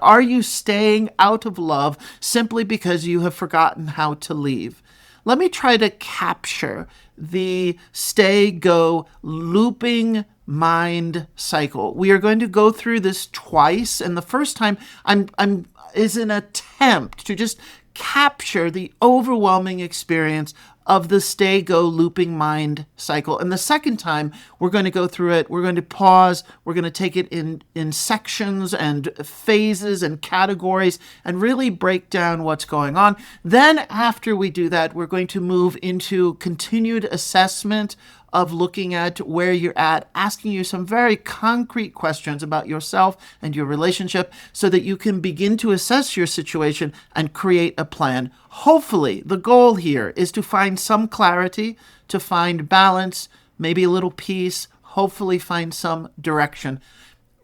Are you staying out of love simply because you have forgotten how to leave? Let me try to capture the stay go looping mind cycle. We are going to go through this twice, and the first time I'm is an attempt to just capture the overwhelming experience of the stay go looping mind cycle. And the second time we're going to go through it, we're going to pause, we're going to take it in sections and phases and categories and really break down what's going on. Then after we do that, we're going to move into continued assessment of looking at where you're at, asking you some very concrete questions about yourself and your relationship so that you can begin to assess your situation and create a plan. Hopefully, the goal here is to find some clarity, to find balance, maybe a little peace, hopefully find some direction.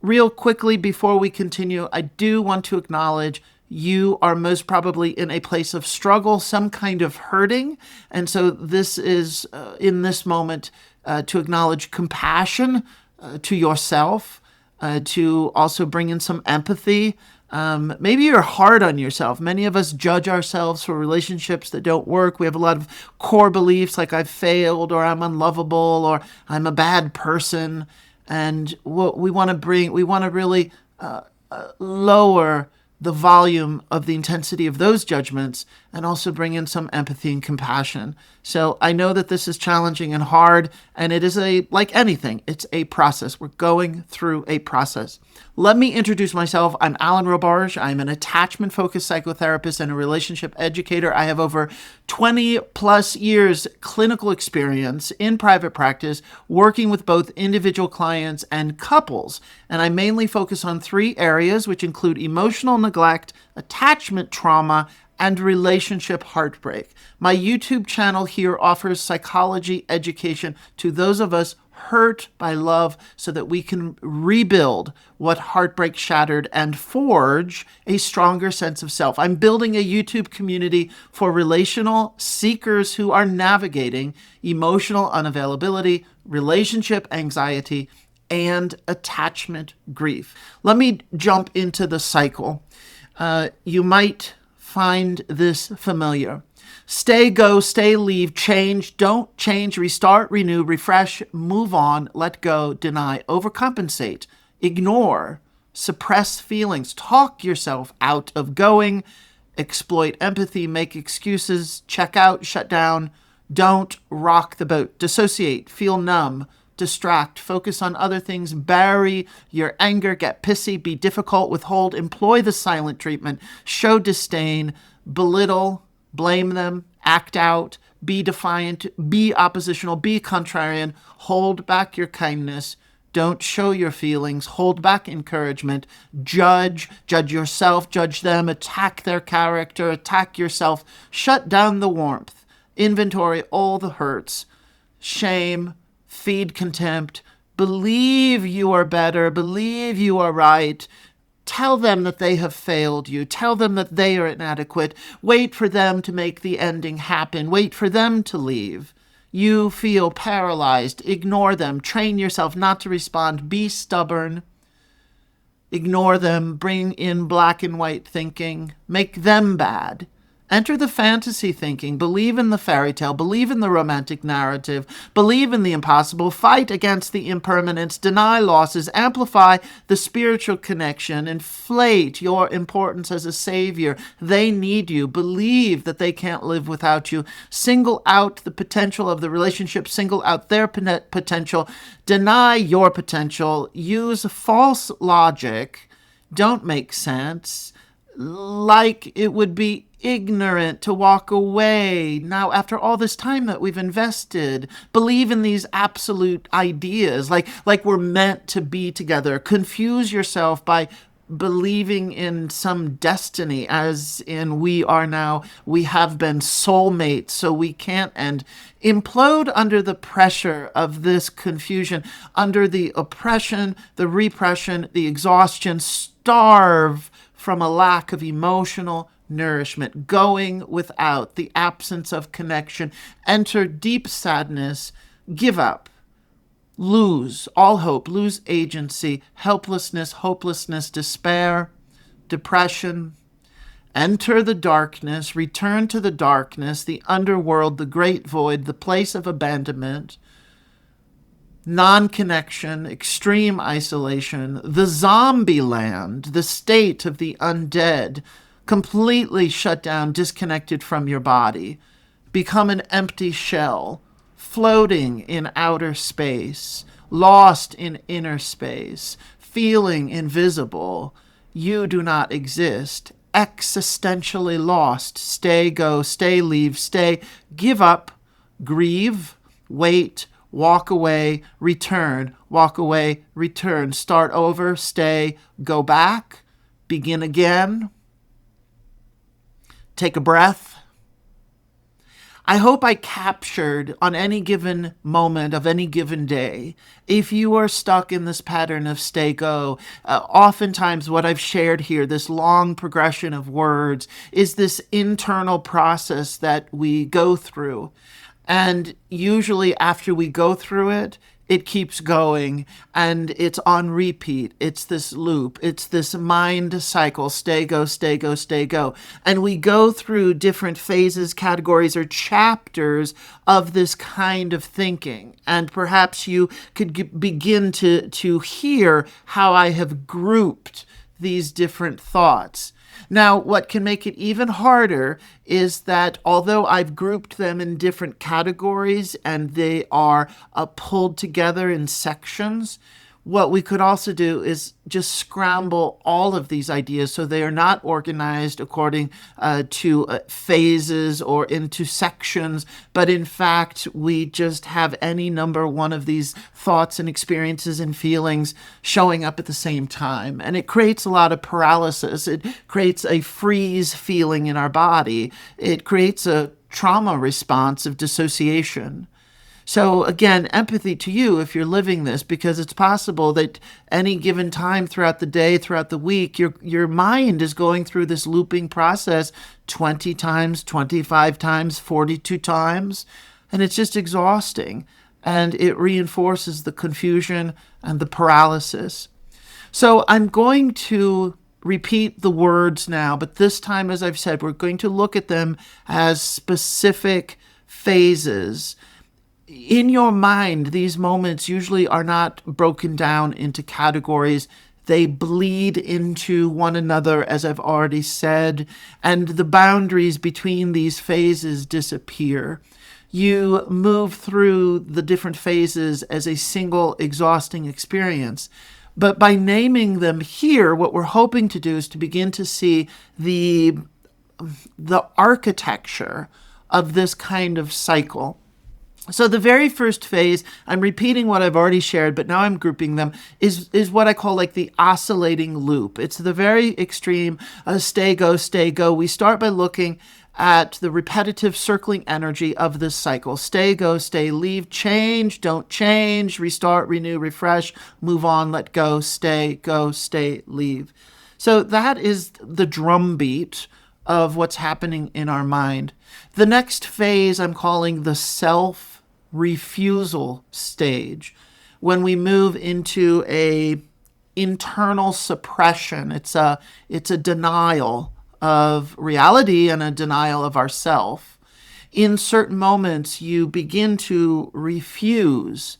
Real quickly before we continue, I do want to acknowledge you are most probably in a place of struggle, some kind of hurting. And so this is, in this moment, to acknowledge compassion to yourself, to also bring in some empathy. Maybe you're hard on yourself. Many of us judge ourselves for relationships that don't work. We have a lot of core beliefs like I've failed, or I'm unlovable, or I'm a bad person. And what we want to really lower the volume of the intensity of those judgments and also bring in some empathy and compassion. So I know that this is challenging and hard, and it is like anything, it's a process. We're going through a process. Let me introduce myself. I'm Alan Robarge. I'm an attachment-focused psychotherapist and a relationship educator. I have over 20 plus years clinical experience in private practice, working with both individual clients and couples. And I mainly focus on 3 areas, which include emotional neglect, attachment trauma, and relationship heartbreak. My YouTube channel here offers psychology education to those of us hurt by love so that we can rebuild what heartbreak shattered and forge a stronger sense of self. I'm building a YouTube community for relational seekers who are navigating emotional unavailability, relationship anxiety, and attachment grief. Let me jump into the cycle. You might find this familiar. Stay, go, stay, leave, change, don't change, restart, renew, refresh, move on, let go, deny, overcompensate, ignore, suppress feelings, talk yourself out of going, exploit empathy, make excuses, check out, shut down, don't rock the boat, dissociate, feel numb, distract, focus on other things, bury your anger, get pissy, be difficult, withhold, employ the silent treatment, show disdain, belittle, blame them, act out, be defiant, be oppositional, be contrarian, hold back your kindness, don't show your feelings, hold back encouragement, judge yourself, judge them, attack their character, attack yourself, shut down the warmth, inventory all the hurts, shame, feed contempt, believe you are better, believe you are right, tell them that they have failed you, tell them that they are inadequate, wait for them to make the ending happen, wait for them to leave. You feel paralyzed, ignore them, train yourself not to respond, be stubborn, ignore them, bring in black and white thinking, make them bad. Enter the fantasy thinking, believe in the fairy tale, believe in the romantic narrative, believe in the impossible, fight against the impermanence, deny losses, amplify the spiritual connection, inflate your importance as a savior. They need you. Believe that they can't live without you. Single out the potential of the relationship, single out their potential, deny your potential, use false logic, don't make sense, like it would be ignorant to walk away now after all this time that we've invested. Believe in these absolute ideas like we're meant to be together. Confuse yourself by believing in some destiny, as in we have been soulmates, so we can't end. Implode under the pressure of this confusion, under the oppression, the repression, the exhaustion. Starve from a lack of emotional nourishment, going without, the absence of connection, enter deep sadness, give up, lose all hope, lose agency, helplessness, hopelessness, despair, depression. Enter the darkness, return to the darkness, the underworld, the great void, the place of abandonment, non-connection, extreme isolation, the zombie land, the state of the undead, completely shut down, disconnected from your body, become an empty shell, floating in outer space, lost in inner space, feeling invisible. You do not exist, existentially lost. Stay, go, stay, leave, stay, give up, grieve, wait, walk away, return, walk away, return, start over, stay, go back, begin again, take a breath. I hope I captured on any given moment of any given day, if you are stuck in this pattern of stay, go, oftentimes what I've shared here, this long progression of words, is this internal process that we go through. And usually after we go through it, it keeps going and it's on repeat. It's this loop. It's this mind cycle. Stay, go, stay, go, stay, go. And we go through different phases, categories, or chapters of this kind of thinking. And perhaps you could begin to hear how I have grouped these different thoughts. Now, what can make it even harder is that although I've grouped them in different categories and they are pulled together in sections, what we could also do is just scramble all of these ideas so they are not organized according to phases or into sections, but in fact, we just have any number one of these thoughts and experiences and feelings showing up at the same time. And it creates a lot of paralysis. It creates a freeze feeling in our body. It creates a trauma response of dissociation. So again, empathy to you if you're living this, because it's possible that any given time throughout the day, throughout the week, your mind is going through this looping process 20 times, 25 times, 42 times, and it's just exhausting. And it reinforces the confusion and the paralysis. So I'm going to repeat the words now, but this time, as I've said, we're going to look at them as specific phases. In your mind, these moments usually are not broken down into categories. They bleed into one another, as I've already said, and the boundaries between these phases disappear. You move through the different phases as a single exhausting experience. But by naming them here, what we're hoping to do is to begin to see the architecture of this kind of cycle. So the very first phase, I'm repeating what I've already shared, but now I'm grouping them, is what I call like the oscillating loop. It's the very extreme stay, go, stay, go. We start by looking at the repetitive circling energy of this cycle. Stay, go, stay, leave, change, don't change, restart, renew, refresh, move on, let go, stay, leave. So that is the drumbeat of what's happening in our mind. The next phase I'm calling the self-refusal stage, when we move into a internal suppression. It's a denial of reality and a denial of ourself. In certain moments, you begin to refuse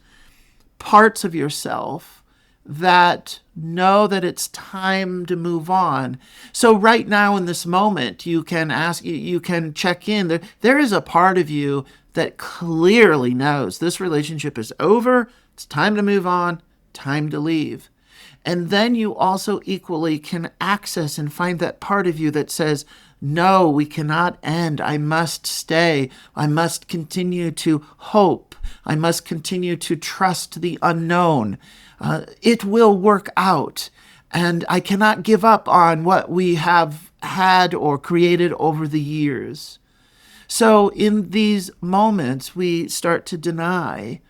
parts of yourself that know that it's time to move on. So right now in this moment, you can check in. There is a part of you that clearly knows this relationship is over. It's time to move on, time to leave. And then you also equally can access and find that part of you that says, no, we cannot end. I must stay. I must continue to hope. I must continue to trust the unknown. It will work out. And I cannot give up on what we have had or created over the years. So in these moments, we start to deny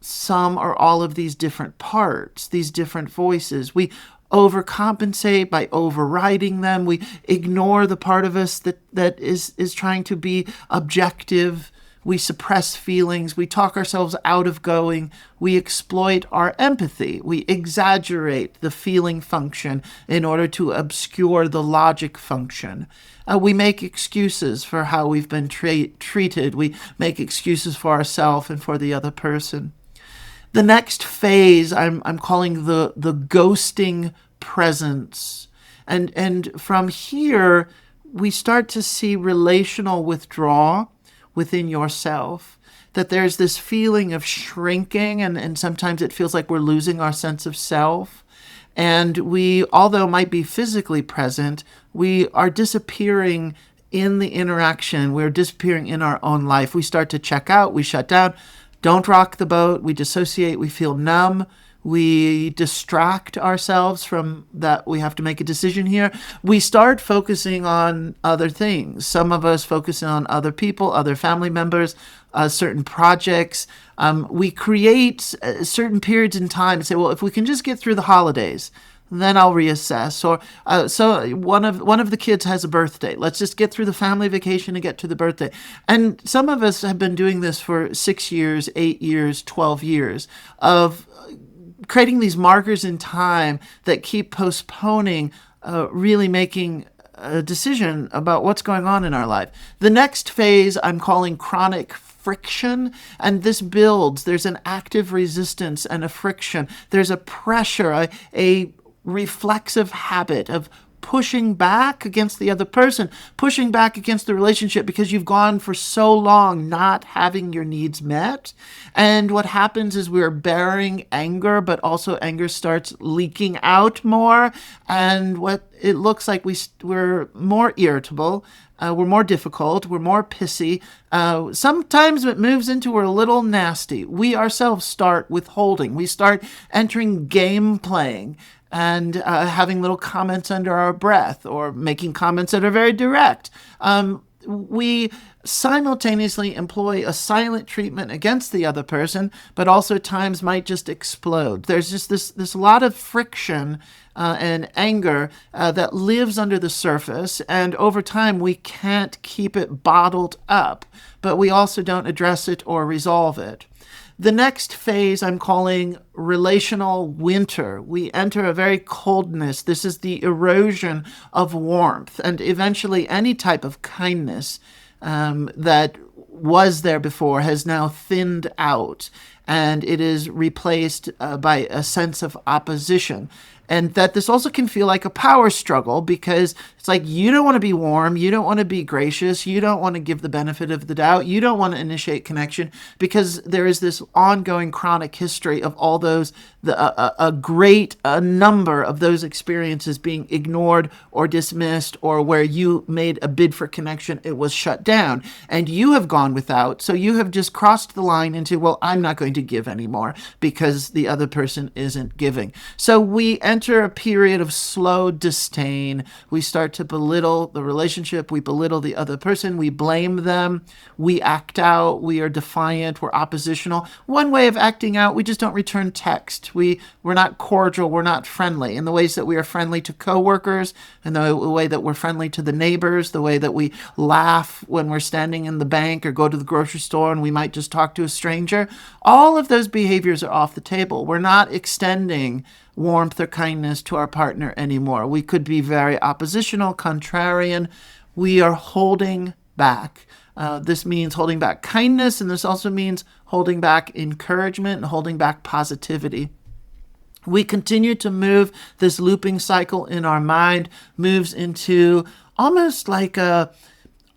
some or all of these different parts, these different voices. We overcompensate by overriding them. We ignore the part of us that is trying to be objective. We suppress feelings. We talk ourselves out of going. We exploit our empathy. We exaggerate the feeling function in order to obscure the logic function. We make excuses for how we've been treated. We make excuses for ourselves and for the other person. The next phase I'm calling the ghosting presence. And from here, we start to see relational withdrawal within yourself, that there's this feeling of shrinking, and sometimes it feels like we're losing our sense of self. And we, although might be physically present, we are disappearing in the interaction. We're disappearing in our own life. We start to check out, we shut down, don't rock the boat, we dissociate, we feel numb. We distract ourselves from that. We have to make a decision here. We start focusing on other things. Some of us focusing on other people, other family members, certain projects. We create certain periods in time and say, well, if we can just get through the holidays, then I'll reassess. Or so one of the kids has a birthday. Let's just get through the family vacation and get to the birthday. And some of us have been doing this for 6 years, 8 years, 12 years of creating these markers in time that keep postponing really making a decision about what's going on in our life. The next phase I'm calling chronic friction, and this builds. There's an active resistance and a friction. There's a pressure, a reflexive habit of pushing back against the other person, pushing back against the relationship because you've gone for so long not having your needs met. And what happens is we're bearing anger, but also anger starts leaking out more. And what it looks like we're more irritable, we're more difficult, we're more pissy. Sometimes it moves into we're a little nasty. We ourselves start withholding. We start entering game playing and having little comments under our breath or making comments that are very direct. We simultaneously employ a silent treatment against the other person, but also at times might just explode. There's just this lot of friction and anger that lives under the surface, and over time we can't keep it bottled up, but we also don't address it or resolve it. The next phase I'm calling relational winter. We enter a very coldness. This is the erosion of warmth and eventually any type of kindness that was there before has now thinned out, and it is replaced by a sense of opposition. And that this also can feel like a power struggle because it's like you don't want to be warm, you don't want to be gracious, you don't want to give the benefit of the doubt, you don't want to initiate connection because there is this ongoing chronic history of all those, a great number of those experiences being ignored or dismissed, or where you made a bid for connection, it was shut down, and you have gone without, so you have just crossed the line into, well, I'm not going to give anymore because the other person isn't giving. So we enter a period of slow disdain. We start to belittle the relationship. We belittle the other person. We blame them. We act out. We are defiant. We're oppositional. One way of acting out, we just don't return text. We're not cordial. We're not friendly in the ways that we are friendly to coworkers, and the way that we're friendly to the neighbors, the way that we laugh when we're standing in the bank or go to the grocery store and we might just talk to a stranger. All of those behaviors are off the table. We're not extending warmth or kindness to our partner anymore. We could be very oppositional, contrarian. We are holding back. This means holding back kindness, and this also means holding back encouragement and holding back positivity. We continue to move. This looping cycle in our mind moves into almost like a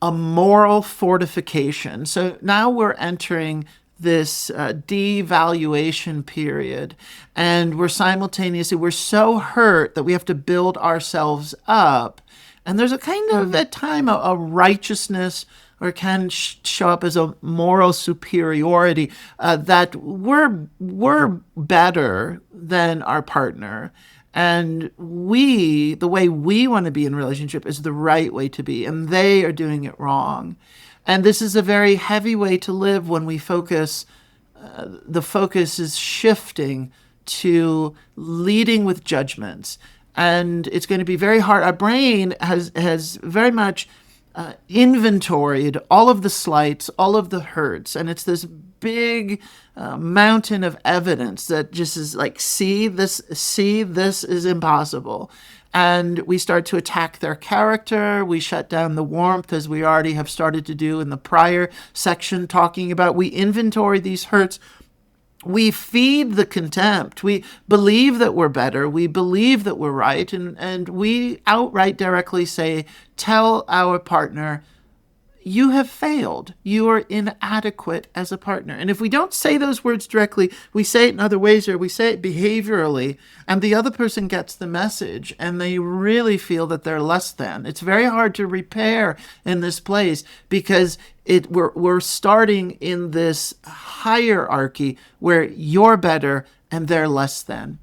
moral fortification. So now we're entering this devaluation period, and we're so hurt that we have to build ourselves up. And there's a kind of, at time, a righteousness, or can show up as a moral superiority, that we're better than our partner. And the way we want to be in a relationship is the right way to be, and they are doing it wrong. And this is a very heavy way to live when we focus, the focus is shifting to leading with judgments. And it's going to be very hard. Our brain has very much inventoried all of the slights, all of the hurts, and it's this big mountain of evidence that just is like, see, this is impossible. And we start to attack their character. We shut down the warmth, as we already have started to do in the prior section talking about. We inventory these hurts. We feed the contempt. We believe that we're better. We believe that we're right. And we outright directly say, tell our partner, you have failed. You are inadequate as a partner. And if we don't say those words directly, we say it in other ways, or we say it behaviorally, and the other person gets the message and they really feel that they're less than. It's very hard to repair in this place because we're starting in this hierarchy where you're better and they're less than.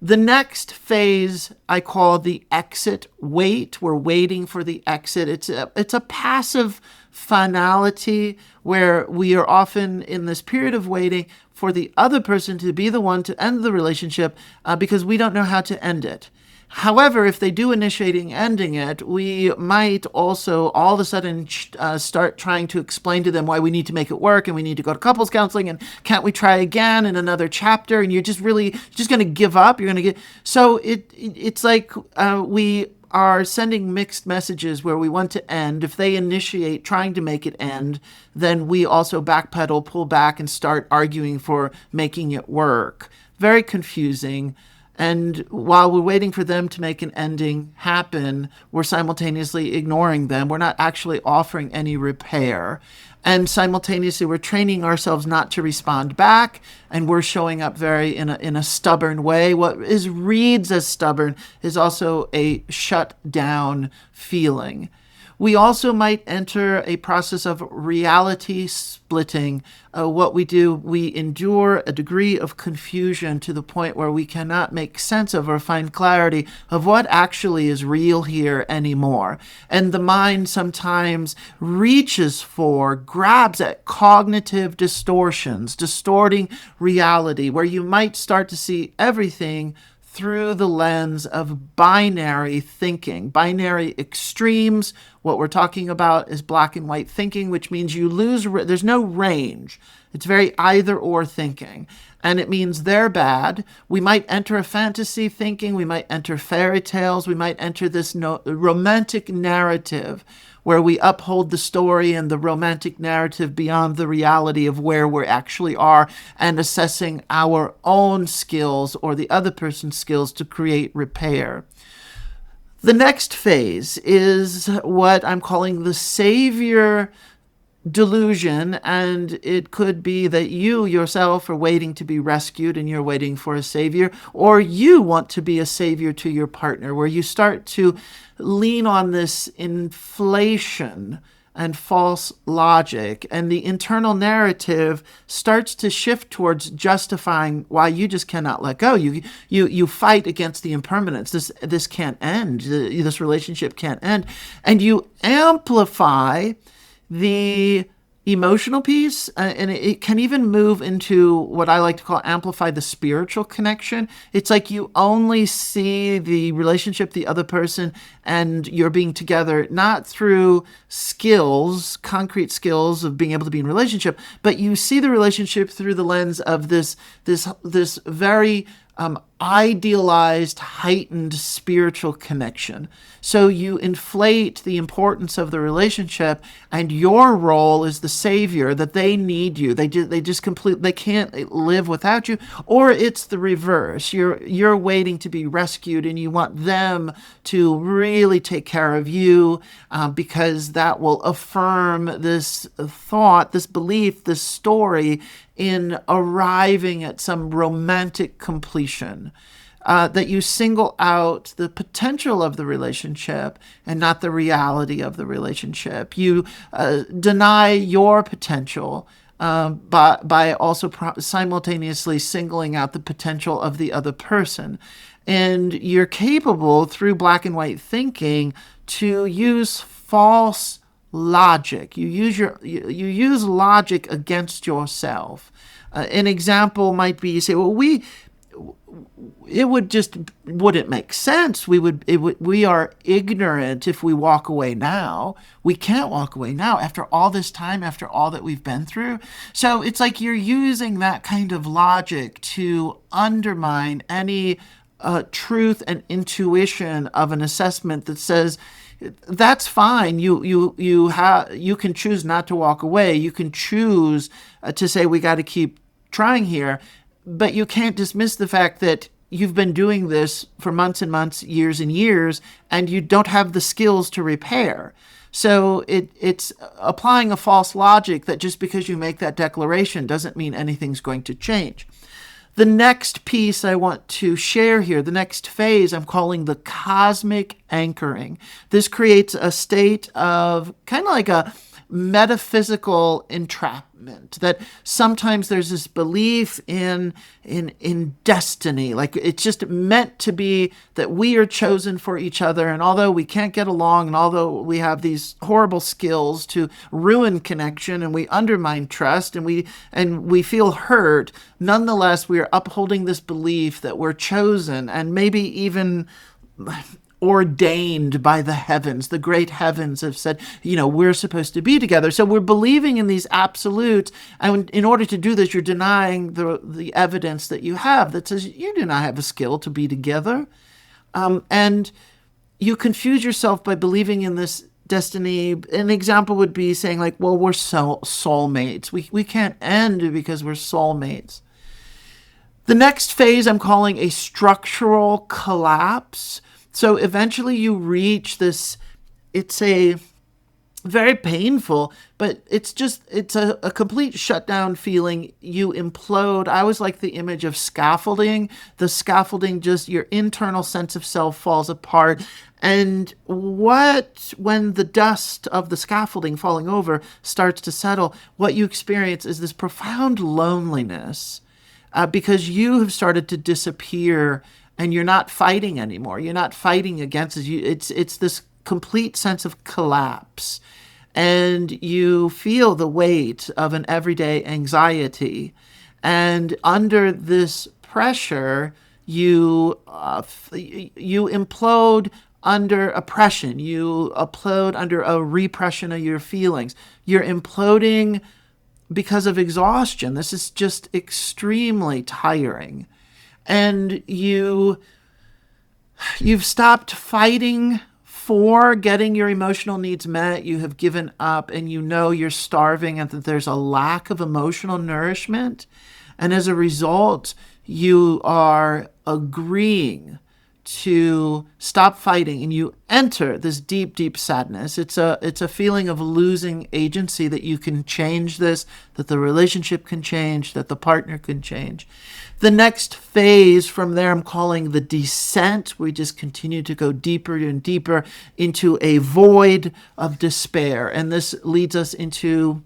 The next phase I call the exit wait. We're waiting for the exit. It's a passive finality where we are often in this period of waiting for the other person to be the one to end the relationship because we don't know how to end it. However, if they do initiating ending it, we might also all of a sudden start trying to explain to them why we need to make it work and we need to go to couples counseling and can't we try again in another chapter, and you're just going to give up. You're going to so it's like we are sending mixed messages where we want to end. If they initiate trying to make it end, then we also backpedal, pull back, and start arguing for making it work. Very confusing. And while we're waiting for them to make an ending happen, we're simultaneously ignoring them. We're not actually offering any repair. And simultaneously, we're training ourselves not to respond back, and we're showing up very in a stubborn way. What reads as stubborn is also a shut down feeling. We also might enter a process of reality splitting. What we do, we endure a degree of confusion to the point where we cannot make sense of or find clarity of what actually is real here anymore. And the mind sometimes reaches for, grabs at cognitive distortions, distorting reality, where you might start to see everything through the lens of binary thinking, binary extremes. What we're talking about is black and white thinking, which means there's no range. It's very either or thinking. And it means they're bad. We might enter a fantasy thinking. We might enter fairy tales. We might enter this romantic narrative where we uphold the story and the romantic narrative beyond the reality of where we actually are and assessing our own skills or the other person's skills to create repair. The next phase is what I'm calling the savior delusion, and it could be that you yourself are waiting to be rescued and you're waiting for a savior, or you want to be a savior to your partner, where you start to lean on this inflation and false logic, and the internal narrative starts to shift towards justifying why you just cannot let go. You fight against the impermanence. This can't end. This relationship can't end, and you amplify the emotional piece, and it can even move into what I like to call amplify the spiritual connection. It's like you only see the relationship, the other person, and you're being together, not through skills, concrete skills of being able to be in relationship, but you see the relationship through the lens of this very idealized, heightened spiritual connection. So you inflate the importance of the relationship, and your role is the savior, that they need you. They can't live without you. Or it's the reverse. You're waiting to be rescued, and you want them to really take care of you because that will affirm this thought, this belief, this story in arriving at some romantic completion. That you single out the potential of the relationship and not the reality of the relationship. You deny your potential by also simultaneously singling out the potential of the other person. And you're capable, through black and white thinking, to use false logic. You use logic against yourself. An example might be, you say, well, it wouldn't make sense. We are ignorant if we walk away now. We can't walk away now after all this time, after all that we've been through. So it's like you're using that kind of logic to undermine any truth and intuition of an assessment that says that's fine. You can choose not to walk away. You can choose to say we got to keep trying here, but you can't dismiss the fact that you've been doing this for months and months, years and years, and you don't have the skills to repair. So it's applying a false logic that just because you make that declaration doesn't mean anything's going to change. The next piece I want to share here, the next phase, I'm calling the cosmic anchoring. This creates a state of kind of like a metaphysical entrapment, that sometimes there's this belief in destiny, like it's just meant to be that we are chosen for each other, and although we can't get along, and although we have these horrible skills to ruin connection, and we undermine trust, and we feel hurt, nonetheless we are upholding this belief that we're chosen and maybe even ordained by the heavens. The great heavens have said, we're supposed to be together. So we're believing in these absolutes. And in order to do this, you're denying the evidence that you have that says you do not have a skill to be together. And you confuse yourself by believing in this destiny. An example would be saying like, well, we're soulmates. We can't end because we're soulmates. The next phase I'm calling a structural collapse. So eventually you reach this, it's a very painful, but it's a complete shutdown feeling. You implode. I always like the image of scaffolding. The scaffolding, just your internal sense of self falls apart. And when the dust of the scaffolding falling over starts to settle, what you experience is this profound loneliness because you have started to disappear. And you're not fighting anymore. You're not fighting against it. It's this complete sense of collapse. And you feel the weight of an everyday anxiety. And under this pressure, you implode under oppression. You implode under a repression of your feelings. You're imploding because of exhaustion. This is just extremely tiring. And you've stopped fighting for getting your emotional needs met. You have given up, and you're starving, and that there's a lack of emotional nourishment. And as a result, you are agreeing to stop fighting, and you enter this deep, deep sadness. It's a feeling of losing agency, that you can change this, that the relationship can change, that the partner can change. The next phase from there I'm calling the descent. We just continue to go deeper and deeper into a void of despair. And this leads us into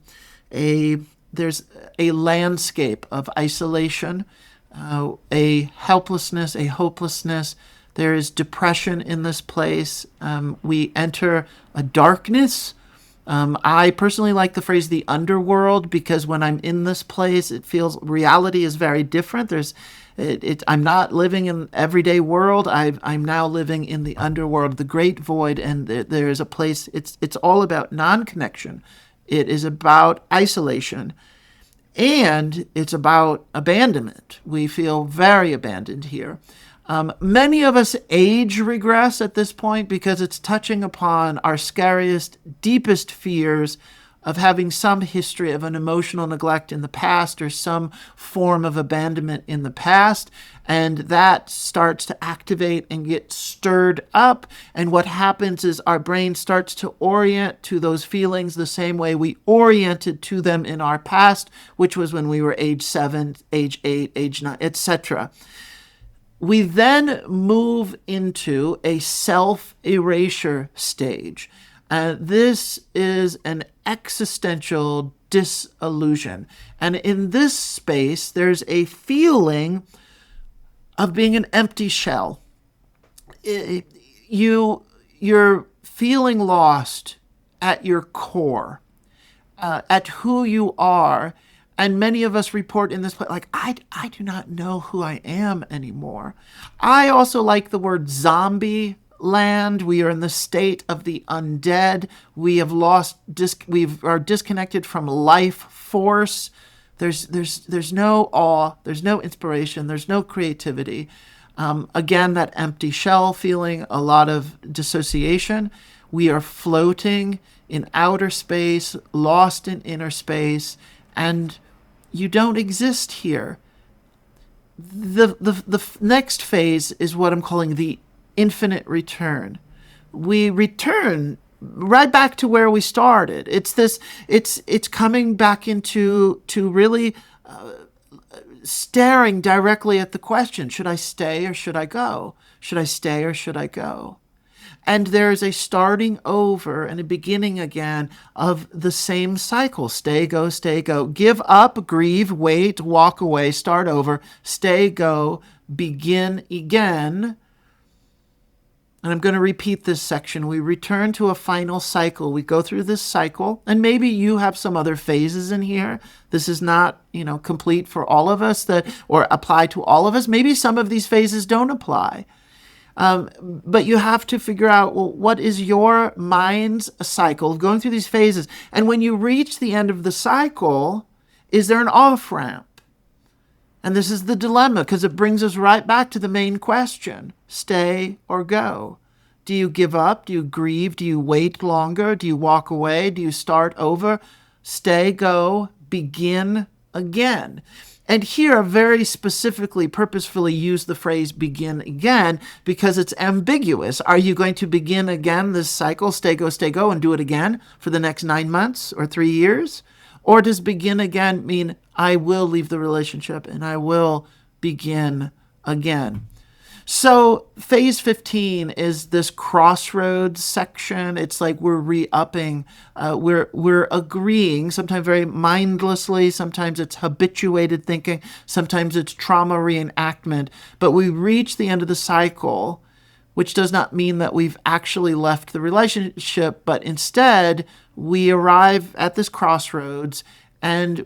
there's a landscape of isolation, a helplessness, a hopelessness. There is depression in this place. We enter a darkness. I personally like the phrase the underworld, because when I'm in this place, it feels reality is very different. I'm not living in the everyday world. I'm now living in the underworld, the great void, and there is a place. It's all about non-connection. It is about isolation, and it's about abandonment. We feel very abandoned here. Many of us age regress at this point because it's touching upon our scariest, deepest fears of having some history of an emotional neglect in the past or some form of abandonment in the past. And that starts to activate and get stirred up. And what happens is our brain starts to orient to those feelings the same way we oriented to them in our past, which was when we were age 7, age 8, age 9, etc. We then move into a self-erasure stage. This is an existential disillusion. And in this space, there's a feeling of being an empty shell. You're feeling lost at your core, at who you are. And many of us report in this place, like, I do not know who I am anymore. I also like the word zombie land. We are in the state of the undead. We have we are disconnected from life force. There's no awe. There's no inspiration. There's no creativity. Again, that empty shell feeling, a lot of dissociation. We are floating in outer space, lost in inner space, and you don't exist here. The next phase is what I'm calling the infinite return. We return right back to where we started. It's coming back into really staring directly at the question, should I stay or should I go? Should I stay or should I go? And there is a starting over and a beginning again of the same cycle. Stay, go, stay, go. Give up, grieve, wait, walk away, start over, stay, go, begin again. And I'm going to repeat this section. We return to a final cycle. We go through this cycle, and maybe you have some other phases in here. This is not, complete for all of us or apply to all of us. Maybe some of these phases don't apply. But you have to figure out, well, what is your mind's cycle of going through these phases? And when you reach the end of the cycle, is there an off-ramp? And this is the dilemma, because it brings us right back to the main question: stay or go? Do you give up? Do you grieve? Do you wait longer? Do you walk away? Do you start over? Stay, go, begin again. And here I very specifically, purposefully use the phrase begin again because it's ambiguous. Are you going to begin again this cycle, stay, go, and do it again for the next 9 months or 3 years? Or does begin again mean I will leave the relationship and I will begin again? So phase 15 is this crossroads section. It's like we're re-upping, we're agreeing, sometimes very mindlessly, sometimes it's habituated thinking, sometimes it's trauma reenactment, but we reach the end of the cycle, which does not mean that we've actually left the relationship, but instead we arrive at this crossroads and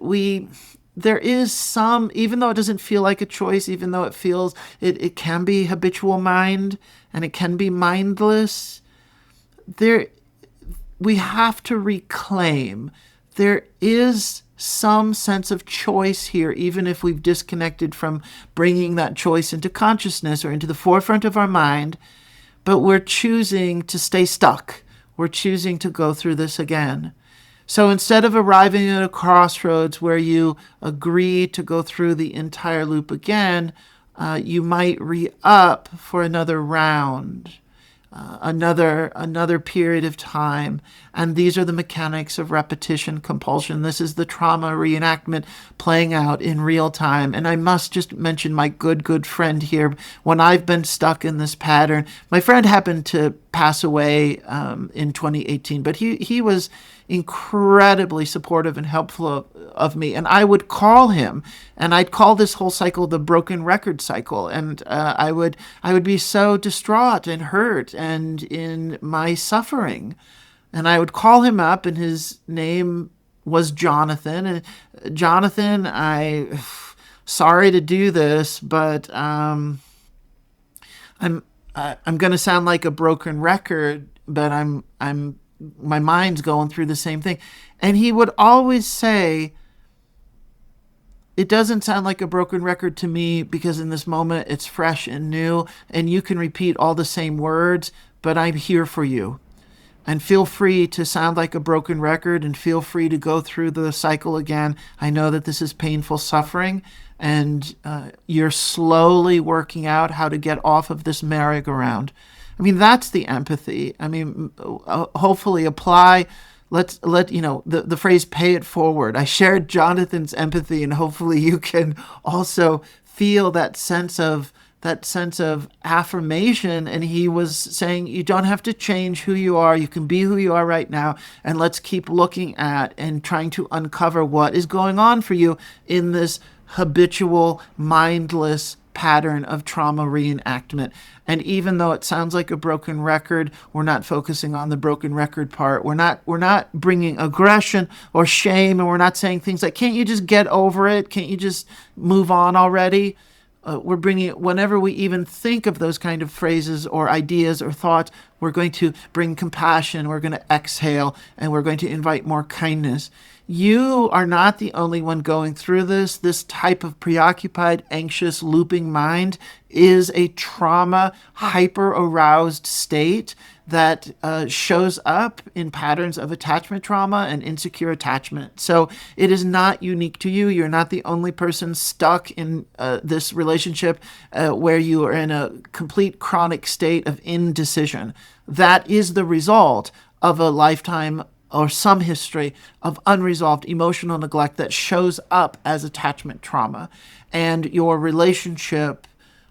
there is some, even though it doesn't feel like a choice, even though it can be habitual mind and it can be mindless, we have to reclaim. There is some sense of choice here, even if we've disconnected from bringing that choice into consciousness or into the forefront of our mind, but we're choosing to stay stuck. We're choosing to go through this again. So instead of arriving at a crossroads where you agree to go through the entire loop again, you might re-up for another round, another period of time. And these are the mechanics of repetition compulsion. This is the trauma reenactment playing out in real time. And I must just mention my good friend here. When I've been stuck in this pattern, my friend happened to pass away in 2018, but he was incredibly supportive and helpful of me. And I would call him, and I'd call this whole cycle the broken record cycle. And I would be so distraught and hurt and in my suffering. And I would call him up, and his name was Jonathan. And Jonathan, sorry to do this, but I'm going to sound like a broken record, but my mind's going through the same thing. And he would always say, it doesn't sound like a broken record to me because in this moment it's fresh and new and you can repeat all the same words, but I'm here for you. And feel free to sound like a broken record and feel free to go through the cycle again. I know that this is painful suffering and you're slowly working out how to get off of this merry-go-round. I mean, that's the empathy. I mean, hopefully apply, the phrase pay it forward. I shared Jonathan's empathy and hopefully you can also feel that sense of affirmation. And he was saying, you don't have to change who you are. You can be who you are right now. And let's keep looking at and trying to uncover what is going on for you in this habitual, mindless pattern of trauma reenactment. And even though it sounds like a broken record, we're not focusing on the broken record part. We're not bringing aggression or shame, and we're not saying things like, can't you just get over it? Can't you just move on already? We're bringing it, whenever we even think of those kind of phrases or ideas or thoughts, we're going to bring compassion, we're going to exhale, and we're going to invite more kindness. You are not the only one going through this. This type of preoccupied, anxious, looping mind is a trauma, hyper-aroused state that shows up in patterns of attachment trauma and insecure attachment. So it is not unique to you. You're not the only person stuck in this relationship where you are in a complete chronic state of indecision. That is the result of a lifetime or some history of unresolved emotional neglect that shows up as attachment trauma. And your relationship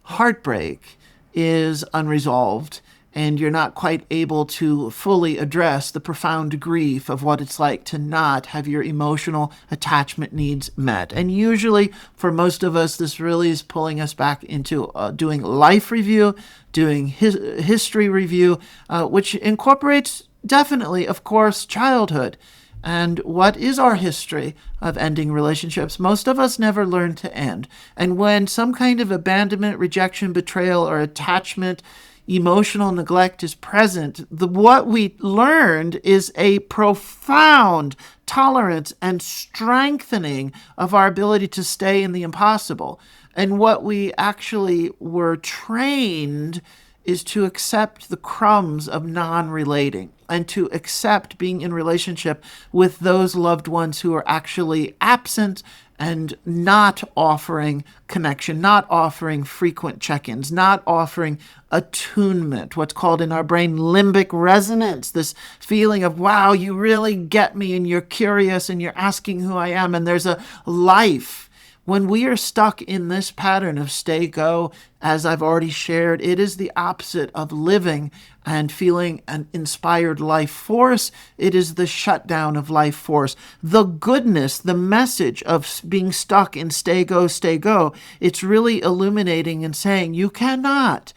heartbreak is unresolved, and you're not quite able to fully address the profound grief of what it's like to not have your emotional attachment needs met. And usually, for most of us, this really is pulling us back into doing life review, doing history review, which incorporates definitely, of course, childhood. And what is our history of ending relationships? Most of us never learn to end. And when some kind of abandonment, rejection, betrayal, or attachment, emotional neglect is present, what we learned is a profound tolerance and strengthening of our ability to stay in the impossible. And what we actually were trained is to accept the crumbs of non-relating and to accept being in relationship with those loved ones who are actually absent and not offering connection, not offering frequent check-ins, not offering attunement, what's called in our brain limbic resonance, this feeling of, wow, you really get me and you're curious and you're asking who I am and there's a life. When we are stuck in this pattern of stay, go, as I've already shared, it is the opposite of living and feeling an inspired life force. It is the shutdown of life force. The goodness, the message of being stuck in stay, go, it's really illuminating and saying you cannot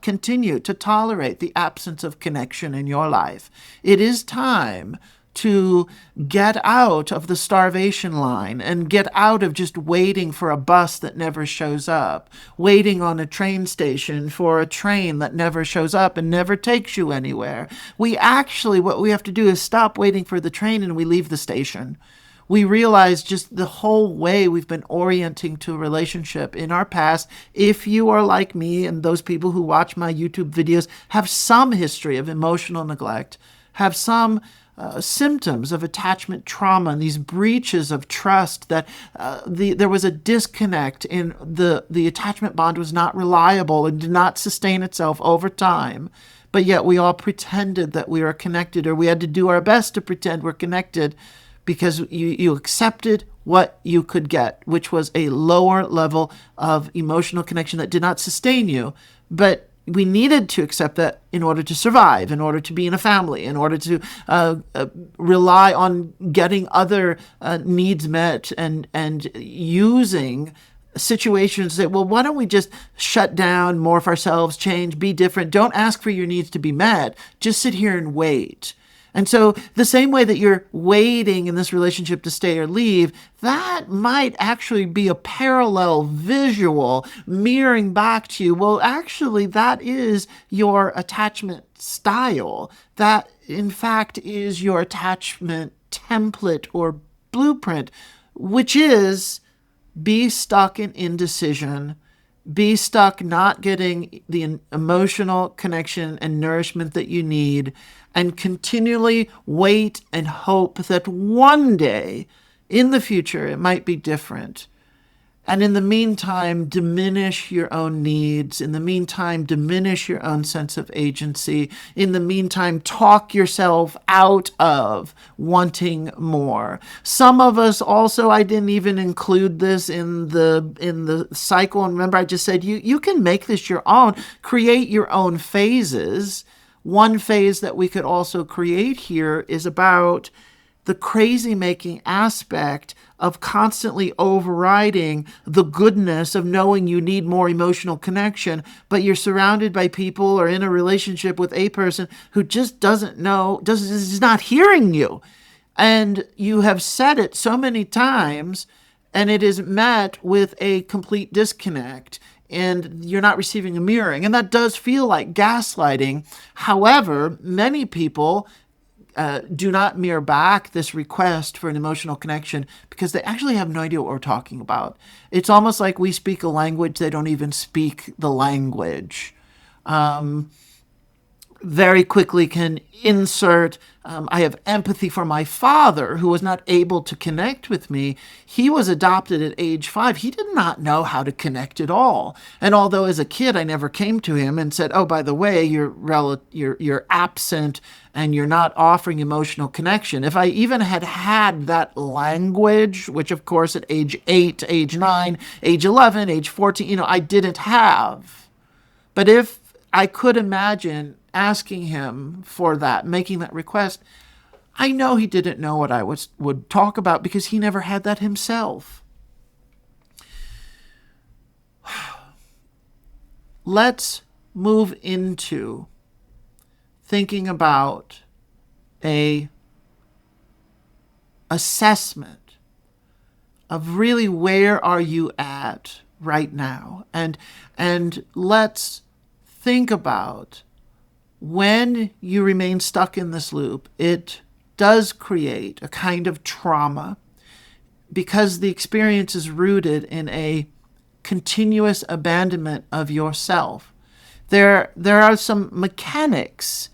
continue to tolerate the absence of connection in your life. It is time to get out of the starvation line and get out of just waiting for a bus that never shows up, waiting on a train station for a train that never shows up and never takes you anywhere. What we have to do is stop waiting for the train and we leave the station. We realize just the whole way we've been orienting to a relationship in our past. If you are like me and those people who watch my YouTube videos have some history of emotional neglect, have some symptoms of attachment trauma and these breaches of trust, that there was a disconnect in the attachment bond was not reliable and did not sustain itself over time. But yet we all pretended that we were connected, or we had to do our best to pretend we're connected because you accepted what you could get, which was a lower level of emotional connection that did not sustain you. But we needed to accept that in order to survive, in order to be in a family, in order to rely on getting other needs met, and using situations that, well, why don't we just shut down, morph ourselves, change, be different, don't ask for your needs to be met, just sit here and wait. And so the same way that you're waiting in this relationship to stay or leave, that might actually be a parallel visual mirroring back to you. Well, actually, that is your attachment style. That, in fact, is your attachment template or blueprint, which is be stuck in indecision, be stuck not getting the emotional connection and nourishment that you need, and continually wait and hope that one day in the future it might be different. And in the meantime, diminish your own needs. In the meantime, diminish your own sense of agency. In the meantime, talk yourself out of wanting more. Some of us also, I didn't even include this in the cycle. And remember, I just said you can make this your own, create your own phases. One phase that we could also create here is about the crazy-making aspect of constantly overriding the goodness of knowing you need more emotional connection, but you're surrounded by people or in a relationship with a person who just doesn't know, is not hearing you. And you have said it so many times, and it is met with a complete disconnect, and you're not receiving a mirroring. And that does feel like gaslighting. However, many people do not mirror back this request for an emotional connection because they actually have no idea what we're talking about. It's almost like we speak a language, they don't even speak the language. Very quickly can insert, I have empathy for my father who was not able to connect with me. He was adopted at age 5. He did not know how to connect at all. And although as a kid I never came to him and said, oh, by the way, you're absent and you're not offering emotional connection. If I even had that language, which of course at age 8, age 9, age 11, age 14, I didn't have. But if I could imagine asking him for that, making that request, I know he didn't know what I would talk about because he never had that himself. Let's move into thinking about a assessment of really where are you at right now, and let's think about when you remain stuck in this loop. It does create a kind of trauma because the experience is rooted in a continuous abandonment of yourself. There are some mechanics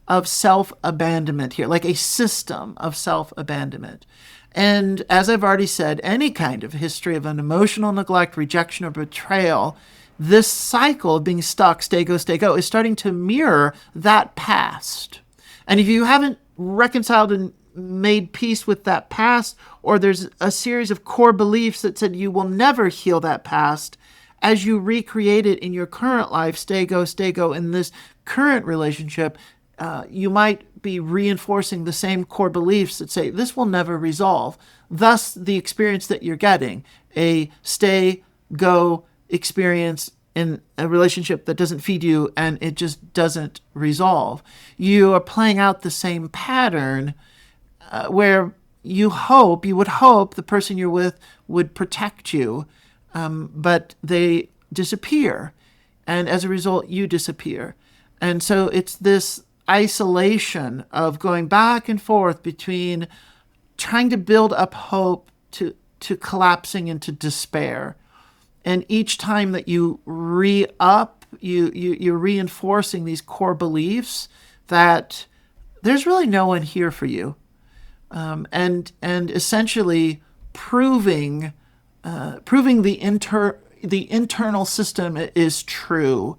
of self-abandonment here, like a system of self-abandonment. And as I've already said, any kind of history of an emotional neglect, rejection, or betrayal, this cycle of being stuck, stay, go, is starting to mirror that past. And if you haven't reconciled and made peace with that past, or there's a series of core beliefs that said you will never heal that past, as you recreate it in your current life, stay, go, in this current relationship, you might be reinforcing the same core beliefs that say this will never resolve. Thus, the experience that you're getting, a stay, go experience in a relationship that doesn't feed you and it just doesn't resolve. You are playing out the same pattern where you would hope the person you're with would protect you, but they disappear. And as a result, you disappear. And so it's this isolation of going back and forth between trying to build up hope to collapsing into despair. And each time that you re-up, you're reinforcing these core beliefs that there's really no one here for you. And essentially proving the internal system is true,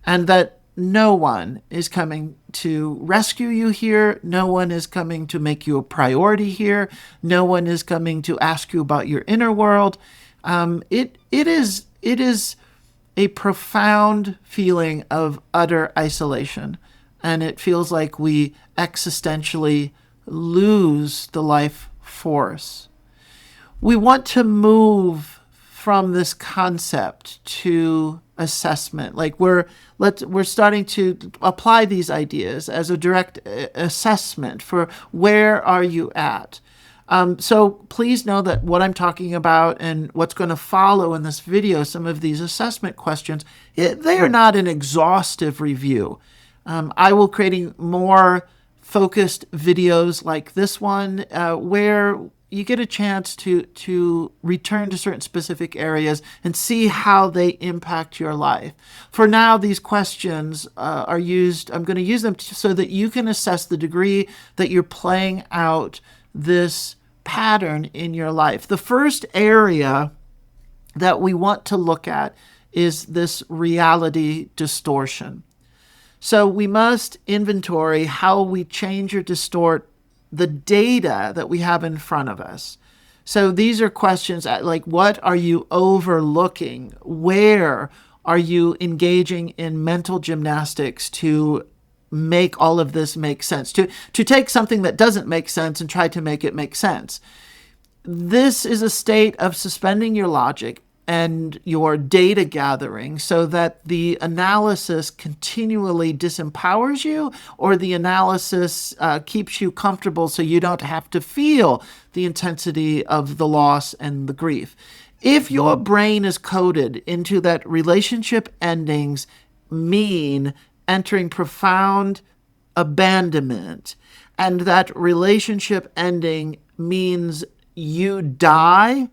and that no one is coming to rescue you here. No one is coming to make you a priority here. No one is coming to ask you about your inner world. It is a profound feeling of utter isolation, and it feels like we existentially lose the life force. We want to move from this concept to assessment. Like we're starting to apply these ideas as a direct assessment for where are you at. So please know that what I'm talking about and what's going to follow in this video, some of these assessment questions, they are not an exhaustive review. I will creating more focused videos like this one where you get a chance to return to certain specific areas and see how they impact your life. For now, these questions are used, I'm going to use them so that you can assess the degree that you're playing out this pattern in your life. The first area that we want to look at is this reality distortion. So we must inventory how we change or distort the data that we have in front of us. So these are questions like, what are you overlooking? Where are you engaging in mental gymnastics to make all of this make sense, to take something that doesn't make sense and try to make it make sense. This is a state of suspending your logic and your data gathering so that the analysis continually disempowers you, or the analysis keeps you comfortable so you don't have to feel the intensity of the loss and the grief. If your brain is coded into that relationship endings mean entering profound abandonment, and that relationship ending means you die,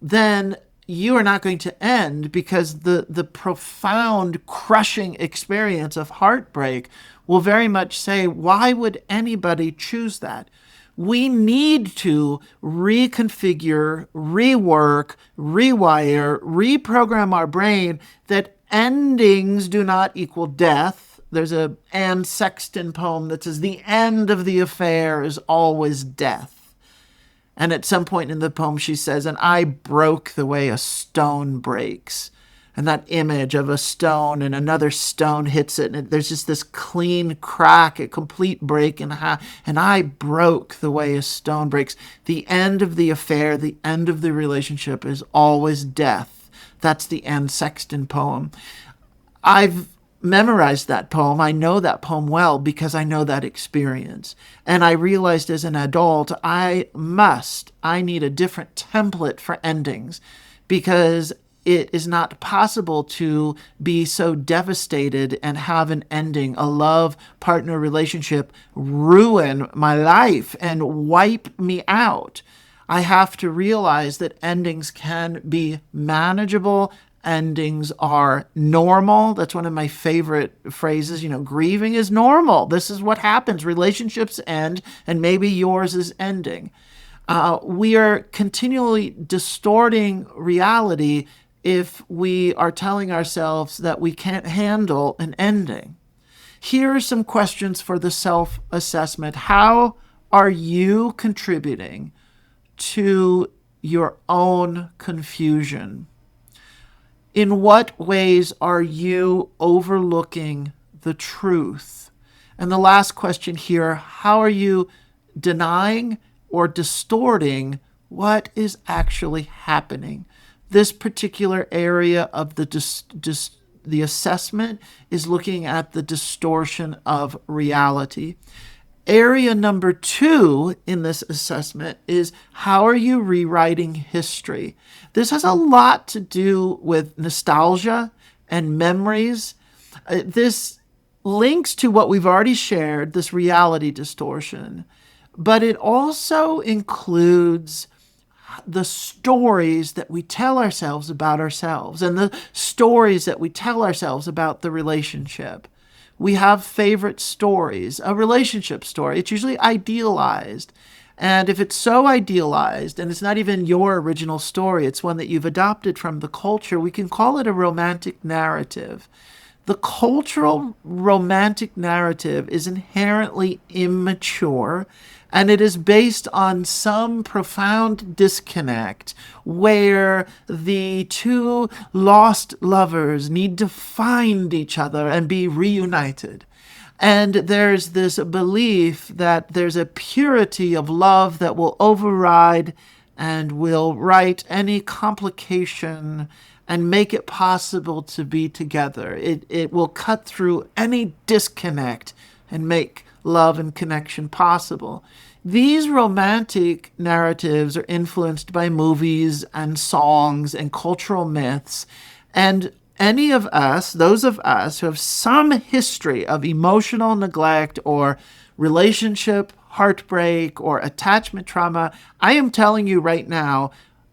then you are not going to end, because the profound crushing experience of heartbreak will very much say, why would anybody choose that? We need to reconfigure, rework, rewire, reprogram our brain that endings do not equal death. There's a Anne Sexton poem that says the end of the affair is always death. And at some point in the poem, she says, and I broke the way a stone breaks. And that image of a stone and another stone hits it, and there's just this clean crack, a complete break in half. And I broke the way a stone breaks. The end of the affair, the end of the relationship is always death. That's the Anne Sexton poem. I've memorized that poem. I know that poem well because I know that experience. And I realized as an adult, I need a different template for endings, because it is not possible to be so devastated and have an ending, a love partner relationship, ruin my life and wipe me out. I have to realize that endings can be manageable. Endings are normal. That's one of my favorite phrases. Grieving is normal. This is what happens. Relationships end, and maybe yours is ending. We are continually distorting reality if we are telling ourselves that we can't handle an ending. Here are some questions for the self-assessment. How are you contributing to your own confusion? In what ways are you overlooking the truth? And the last question here, how are you denying or distorting what is actually happening? This particular area of the assessment is looking at the distortion of reality. Area number 2 in this assessment is, how are you rewriting history? This has a lot to do with nostalgia and memories. This links to what we've already shared, this reality distortion, but it also includes the stories that we tell ourselves about ourselves and the stories that we tell ourselves about the relationship. We have favorite stories. A relationship story, it's usually idealized. And if it's so idealized and it's not even your original story, it's one that you've adopted from the culture, we can call it a romantic narrative. The cultural romantic narrative is inherently immature, and it is based on some profound disconnect where the two lost lovers need to find each other and be reunited. And there's this belief that there's a purity of love that will override and will right any complication and make it possible to be together. It will cut through any disconnect and make love and connection possible. These romantic narratives are influenced by movies and songs and cultural myths, and any of us, those of us who have some history of emotional neglect or relationship heartbreak or attachment trauma, I am telling you right now,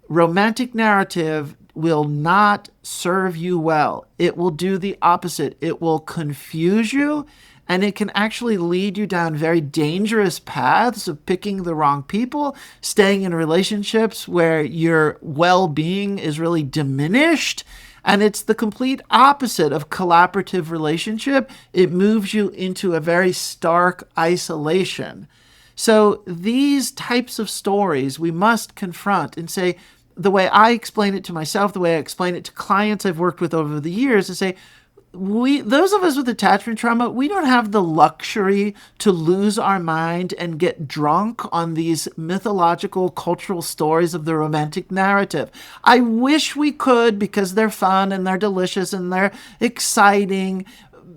romantic narrative will not serve you well. It will do the opposite. It will confuse you, and it can actually lead you down very dangerous paths of picking the wrong people, staying in relationships where your well-being is really diminished. And it's the complete opposite of collaborative relationship. It moves you into a very stark isolation. So these types of stories we must confront and say, the way I explain it to myself, the way I explain it to clients I've worked with over the years, is say, those of us with attachment trauma, we don't have the luxury to lose our mind and get drunk on these mythological cultural stories of the romantic narrative. I wish we could, because they're fun and they're delicious and they're exciting,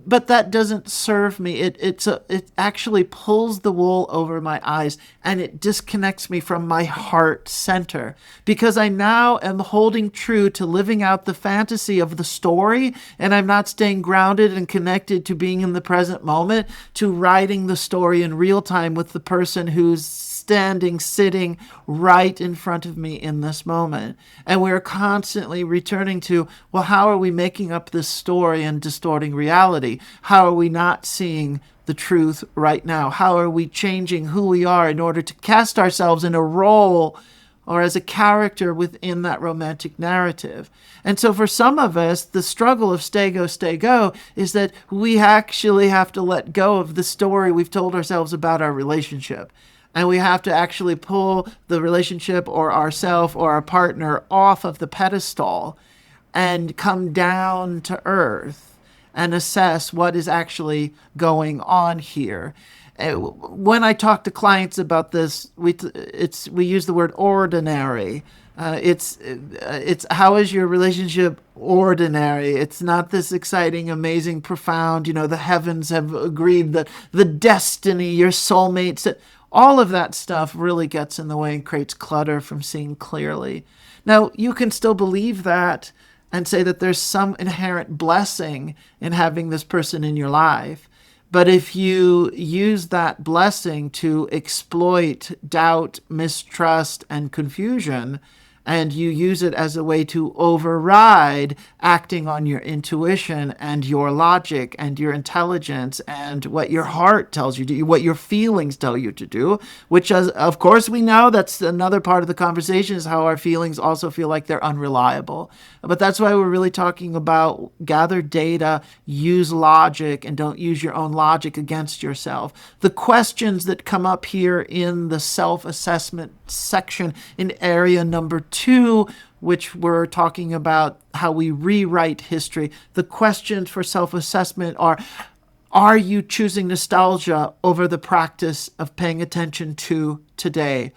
but that doesn't serve me. It actually pulls the wool over my eyes, and it disconnects me from my heart center, because I now am holding true to living out the fantasy of the story, and I'm not staying grounded and connected to being in the present moment, to writing the story in real time with the person who's sitting right in front of me in this moment. And we're constantly returning to, well, how are we making up this story and distorting reality? How are we not seeing the truth right now? How are we changing who we are in order to cast ourselves in a role or as a character within that romantic narrative? And so for some of us, the struggle of stay, go is that we actually have to let go of the story we've told ourselves about our relationship. And we have to actually pull the relationship or ourself or our partner off of the pedestal and come down to earth and assess what is actually going on here. When I talk to clients about this, we use the word ordinary. It's how is your relationship ordinary? It's not this exciting, amazing, profound, the heavens have agreed that the destiny, your soulmates, all of that stuff really gets in the way and creates clutter from seeing clearly. Now, you can still believe that and say that there's some inherent blessing in having this person in your life. But if you use that blessing to exploit doubt, mistrust, and confusion, and you use it as a way to override acting on your intuition and your logic and your intelligence and what your heart tells you to do, what your feelings tell you to do, which, of course, we know that's another part of the conversation, is how our feelings also feel like they're unreliable. But that's why we're really talking about gather data, use logic, and don't use your own logic against yourself. The questions that come up here in the self-assessment section in area number 2, which we're talking about how we rewrite history. The questions for self-assessment are you choosing nostalgia over the practice of paying attention to today?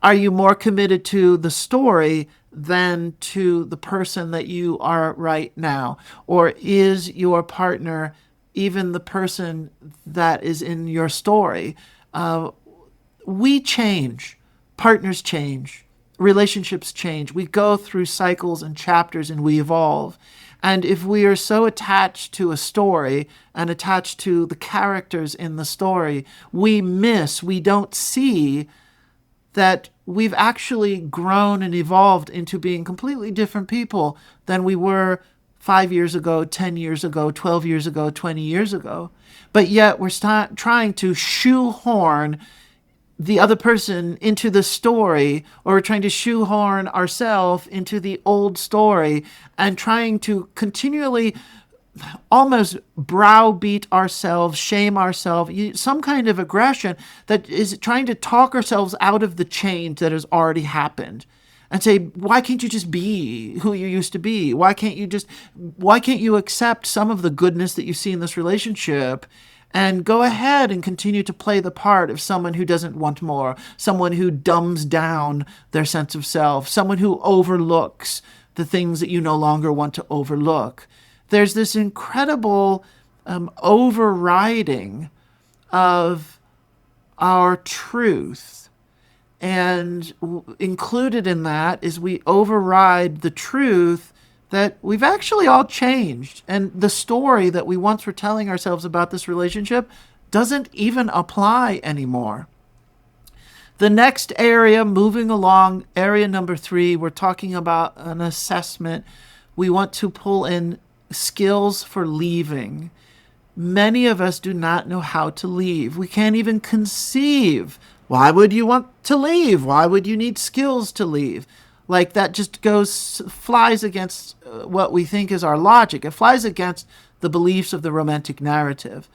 Are you more committed to the story than to the person that you are right now? Or is your partner even the person that is in your story? We change. Partners change. Relationships change. We go through cycles and chapters and we evolve. And if we are so attached to a story and attached to the characters in the story, we don't see that we've actually grown and evolved into being completely different people than we were 5 years ago, 10 years ago, 12 years ago, 20 years ago. But yet we're trying to shoehorn the other person into the story, or we're trying to shoehorn ourselves into the old story and trying to continually almost browbeat ourselves, shame ourselves, some kind of aggression that is trying to talk ourselves out of the change that has already happened. And say, why can't you just be who you used to be? Why can't you accept some of the goodness that you see in this relationship and go ahead and continue to play the part of someone who doesn't want more, someone who dumbs down their sense of self, someone who overlooks the things that you no longer want to overlook. There's this incredible overriding of our truth. And included in that is we override the truth that we've actually all changed. And the story that we once were telling ourselves about this relationship doesn't even apply anymore. The next area, moving along, area number 3, we're talking about an assessment. We want to pull in skills for leaving. Many of us do not know how to leave. We can't even conceive. Why would you want to leave? Why would you need skills to leave? Like, that just flies against what we think is our logic. It flies against the beliefs of the romantic narrative.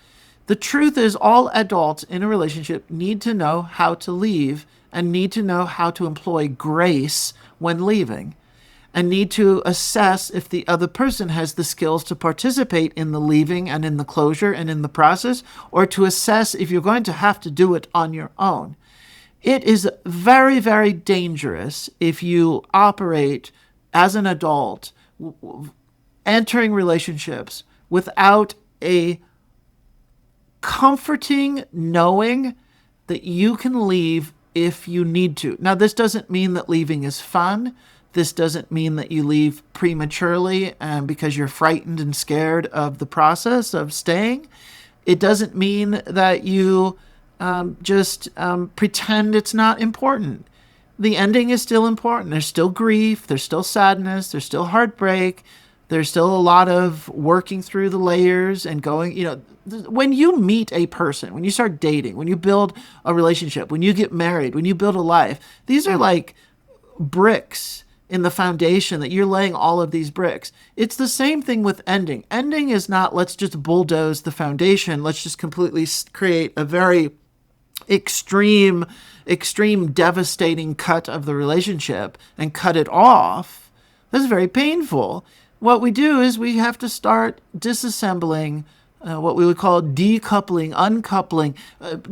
The truth is, all adults in a relationship need to know how to leave and need to know how to employ grace when leaving. and need to assess if the other person has the skills to participate in the leaving and in the closure and in the process, or to assess if you're going to have to do it on your own. It is very, very dangerous if you operate as an adult, entering relationships without a comforting knowing that you can leave if you need to. Now, this doesn't mean that leaving is fun. This doesn't mean that you leave prematurely because you're frightened and scared of the process of staying. It doesn't mean that you just pretend it's not important. The ending is still important. There's still grief. There's still sadness. There's still heartbreak. There's still a lot of working through the layers and going, when you meet a person, when you start dating, when you build a relationship, when you get married, when you build a life, these are like bricks in the foundation that you're laying all of these bricks. It's the same thing with ending. Ending is not, let's just bulldoze the foundation. Let's just completely create a very extreme, devastating cut of the relationship and cut it off. That's very painful. What we do is we have to start disassembling, what we would call decoupling, uncoupling,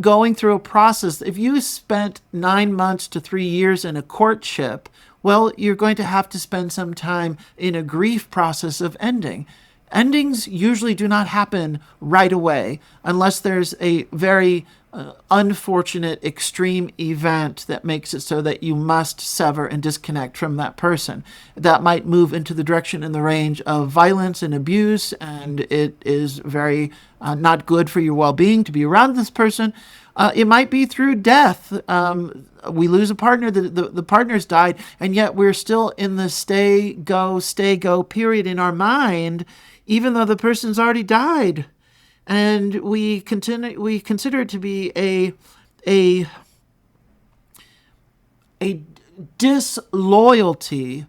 going through a process. If you spent 9 months to 3 years in a courtship, well, you're going to have to spend some time in a grief process of ending. Endings usually do not happen right away unless there's a very unfortunate extreme event that makes it so that you must sever and disconnect from that person. That might move into the direction and the range of violence and abuse, and it is very not good for your well-being to be around this person. It might be through death. We lose a partner, the partner's died, and yet we're still in the stay go period in our mind, even though the person's already died. And we consider it to be a disloyalty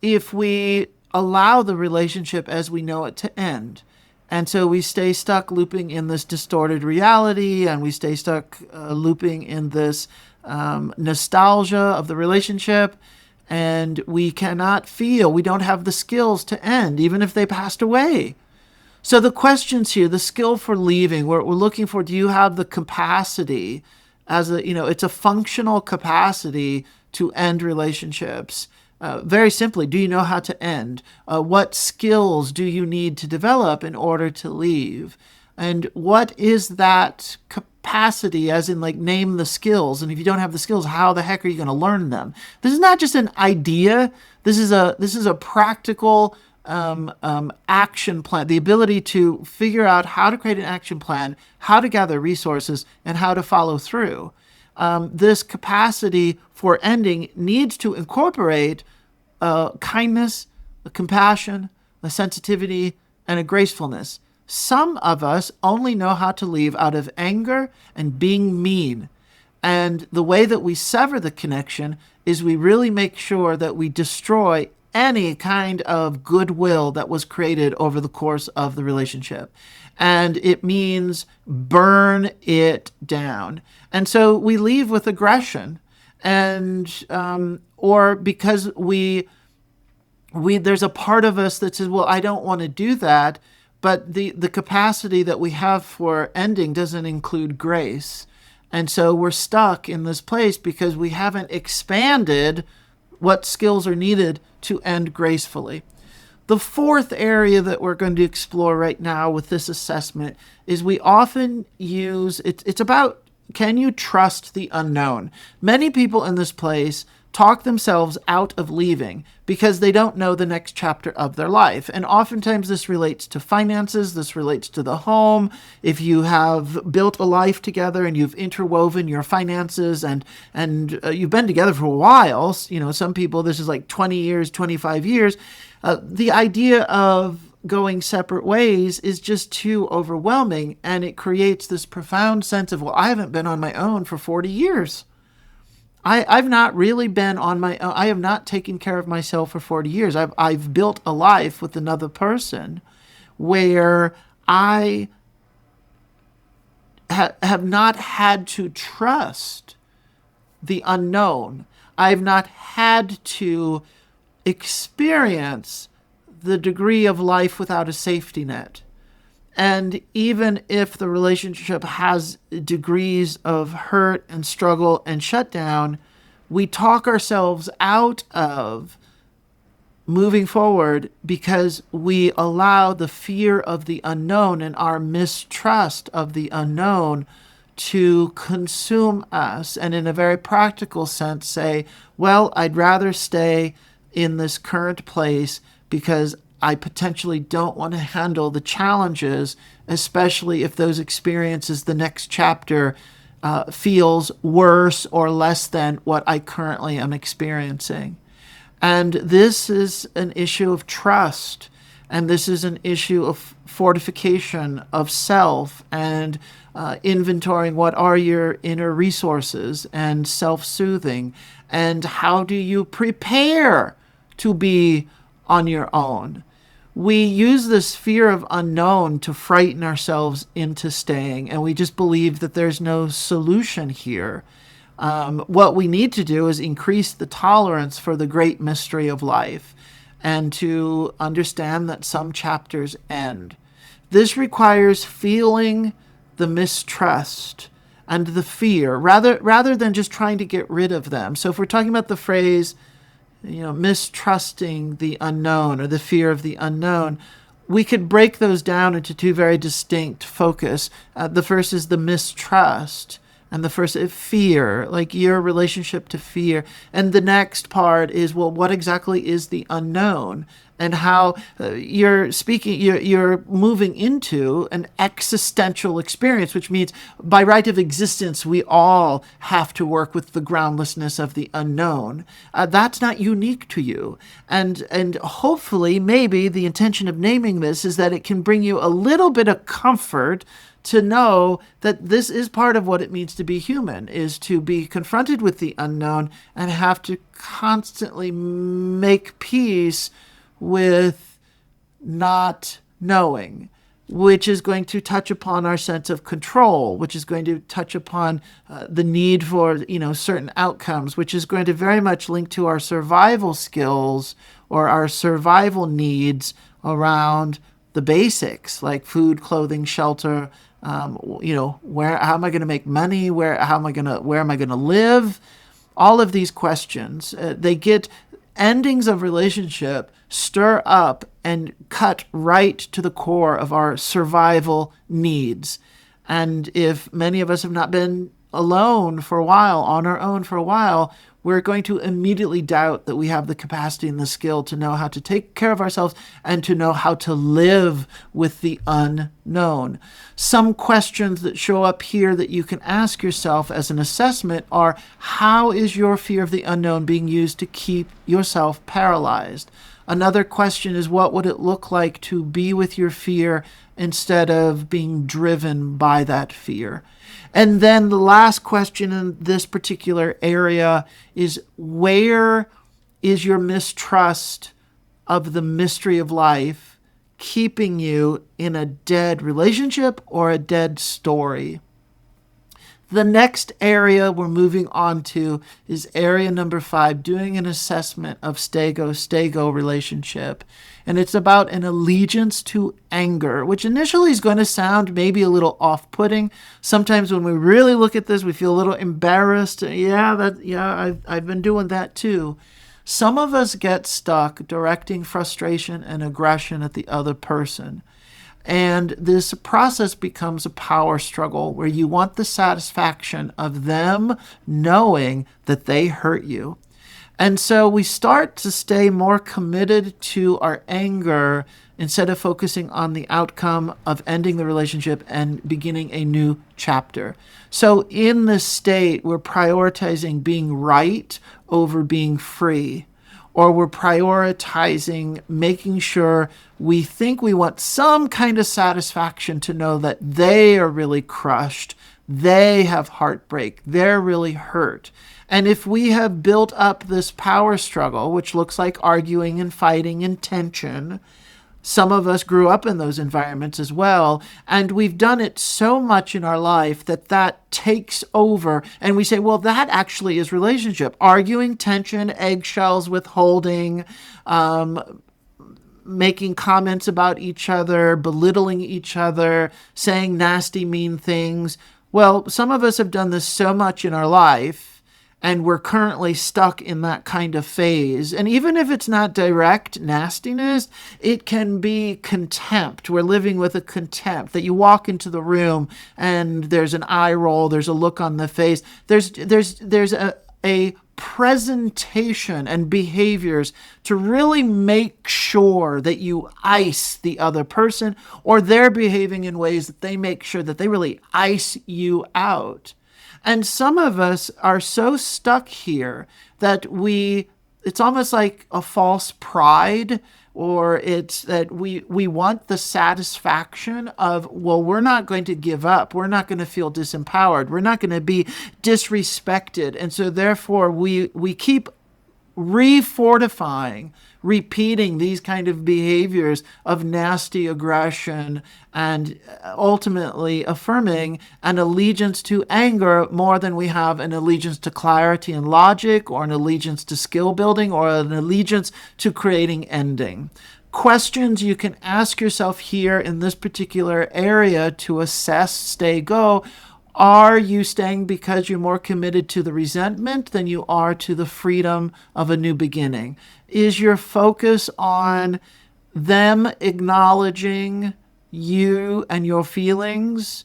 if we allow the relationship as we know it to end. And so we stay stuck looping in this distorted reality, and we stay stuck looping in this nostalgia of the relationship, and we cannot feel, we don't have the skills to end, even if they passed away. So the questions here, the skill for leaving, we're looking for, do you have the capacity it's a functional capacity to end relationships? Very simply, do you know how to end? What skills do you need to develop in order to leave? And what is that capacity, as in name the skills? And if you don't have the skills, how the heck are you going to learn them? This is not just an idea. This is a practical action plan, the ability to figure out how to create an action plan, how to gather resources, and how to follow through. This capacity for ending needs to incorporate kindness, a compassion, a sensitivity, and a gracefulness. Some of us only know how to leave out of anger and being mean. And the way that we sever the connection is we really make sure that we destroy any kind of goodwill that was created over the course of the relationship. And it means burn it down. And so we leave with aggression, and or because we there's a part of us that says, well, I don't want to do that, but the capacity that we have for ending doesn't include grace. And so we're stuck in this place because we haven't expanded what skills are needed to end gracefully. The fourth area that we're going to explore right now with this assessment is we often use, it's about, can you trust the unknown? Many people in this place talk themselves out of leaving because they don't know the next chapter of their life. And oftentimes this relates to finances, this relates to the home. If you have built a life together and you've interwoven your finances and you've been together for a while, some people, this is like 20 years, 25 years, the idea of going separate ways is just too overwhelming, and it creates this profound sense of, well, I haven't been on my own for 40 years. I've not really been on my own. I have not taken care of myself for 40 years. I've built a life with another person where I have not had to trust the unknown. I've not had to experience the degree of life without a safety net. And even if the relationship has degrees of hurt and struggle and shutdown, we talk ourselves out of moving forward because we allow the fear of the unknown and our mistrust of the unknown to consume us. And in a very practical sense, say, well, I'd rather stay in this current place because I potentially don't want to handle the challenges, especially if those experiences, the next chapter, feels worse or less than what I currently am experiencing. And this is an issue of trust. And this is an issue of fortification of self and inventorying what are your inner resources and self-soothing. And how do you prepare to be on your own? We use this fear of unknown to frighten ourselves into staying, and we just believe that there's no solution here. What we need to do is increase the tolerance for the great mystery of life and to understand that some chapters end. This requires feeling the mistrust and the fear rather than just trying to get rid of them. So if we're talking about the phrase, mistrusting the unknown or the fear of the unknown, we could break those down into two very distinct focus. The first is the mistrust, and the first is fear, like your relationship to fear. And the next part is, well, what exactly is the unknown? And how you're moving into an existential experience, which means by right of existence, we all have to work with the groundlessness of the unknown. That's not unique to you. And hopefully, maybe the intention of naming this is that it can bring you a little bit of comfort to know that this is part of what it means to be human, is to be confronted with the unknown and have to constantly make peace with not knowing, which is going to touch upon our sense of control, which is going to touch upon the need for, certain outcomes, which is going to very much link to our survival skills or our survival needs around the basics like food, clothing, shelter. How am I going to make money? Where am I going to live? All of these questions, they get endings of relationship stir up and cut right to the core of our survival needs. And if many of us have not been alone for a while, on our own for a while, we're going to immediately doubt that we have the capacity and the skill to know how to take care of ourselves and to know how to live with the unknown. Some questions that show up here that you can ask yourself as an assessment are, how is your fear of the unknown being used to keep yourself paralyzed? Another question is, what would it look like to be with your fear instead of being driven by that fear? And then the last question in this particular area is, where is your mistrust of the mystery of life keeping you in a dead relationship or a dead story? The next area we're moving on to is area number 5, doing an assessment of stay-go relationship. And it's about an allegiance to anger, which initially is going to sound maybe a little off-putting. Sometimes when we really look at this, we feel a little embarrassed. I've been doing that too. Some of us get stuck directing frustration and aggression at the other person. And this process becomes a power struggle where you want the satisfaction of them knowing that they hurt you. And so we start to stay more committed to our anger instead of focusing on the outcome of ending the relationship and beginning a new chapter. So in this state, we're prioritizing being right over being free. Or we're prioritizing making sure we think we want some kind of satisfaction to know that they are really crushed, they have heartbreak, they're really hurt. And if we have built up this power struggle, which looks like arguing and fighting and tension, Some of us grew up in those environments as well, and we've done it so much in our life that that takes over, and we say, well, that actually is relationship. Arguing, tension, eggshells, withholding, making comments about each other, belittling each other, saying nasty, mean things. Well, some of us have done this so much in our life, and we're currently stuck in that kind of phase. And even if it's not direct nastiness, it can be contempt. We're living with a contempt that you walk into the room and there's an eye roll, there's a look on the face. There's a presentation and behaviors to really make sure that you ice the other person, or they're behaving in ways that they make sure that they really ice you out. And some of us are so stuck here that it's almost like a false pride, or it's that we want the satisfaction of, well, we're not going to give up. We're not going to feel disempowered. We're not going to be disrespected. And so therefore we keep refortifying, repeating these kind of behaviors of nasty aggression, and ultimately affirming an allegiance to anger more than we have an allegiance to clarity and logic, or an allegiance to skill building, or an allegiance to creating ending. Questions you can ask yourself here in this particular area to assess stay go. Are you staying because you're more committed to the resentment than you are to the freedom of a new beginning? Is your focus on them acknowledging you and your feelings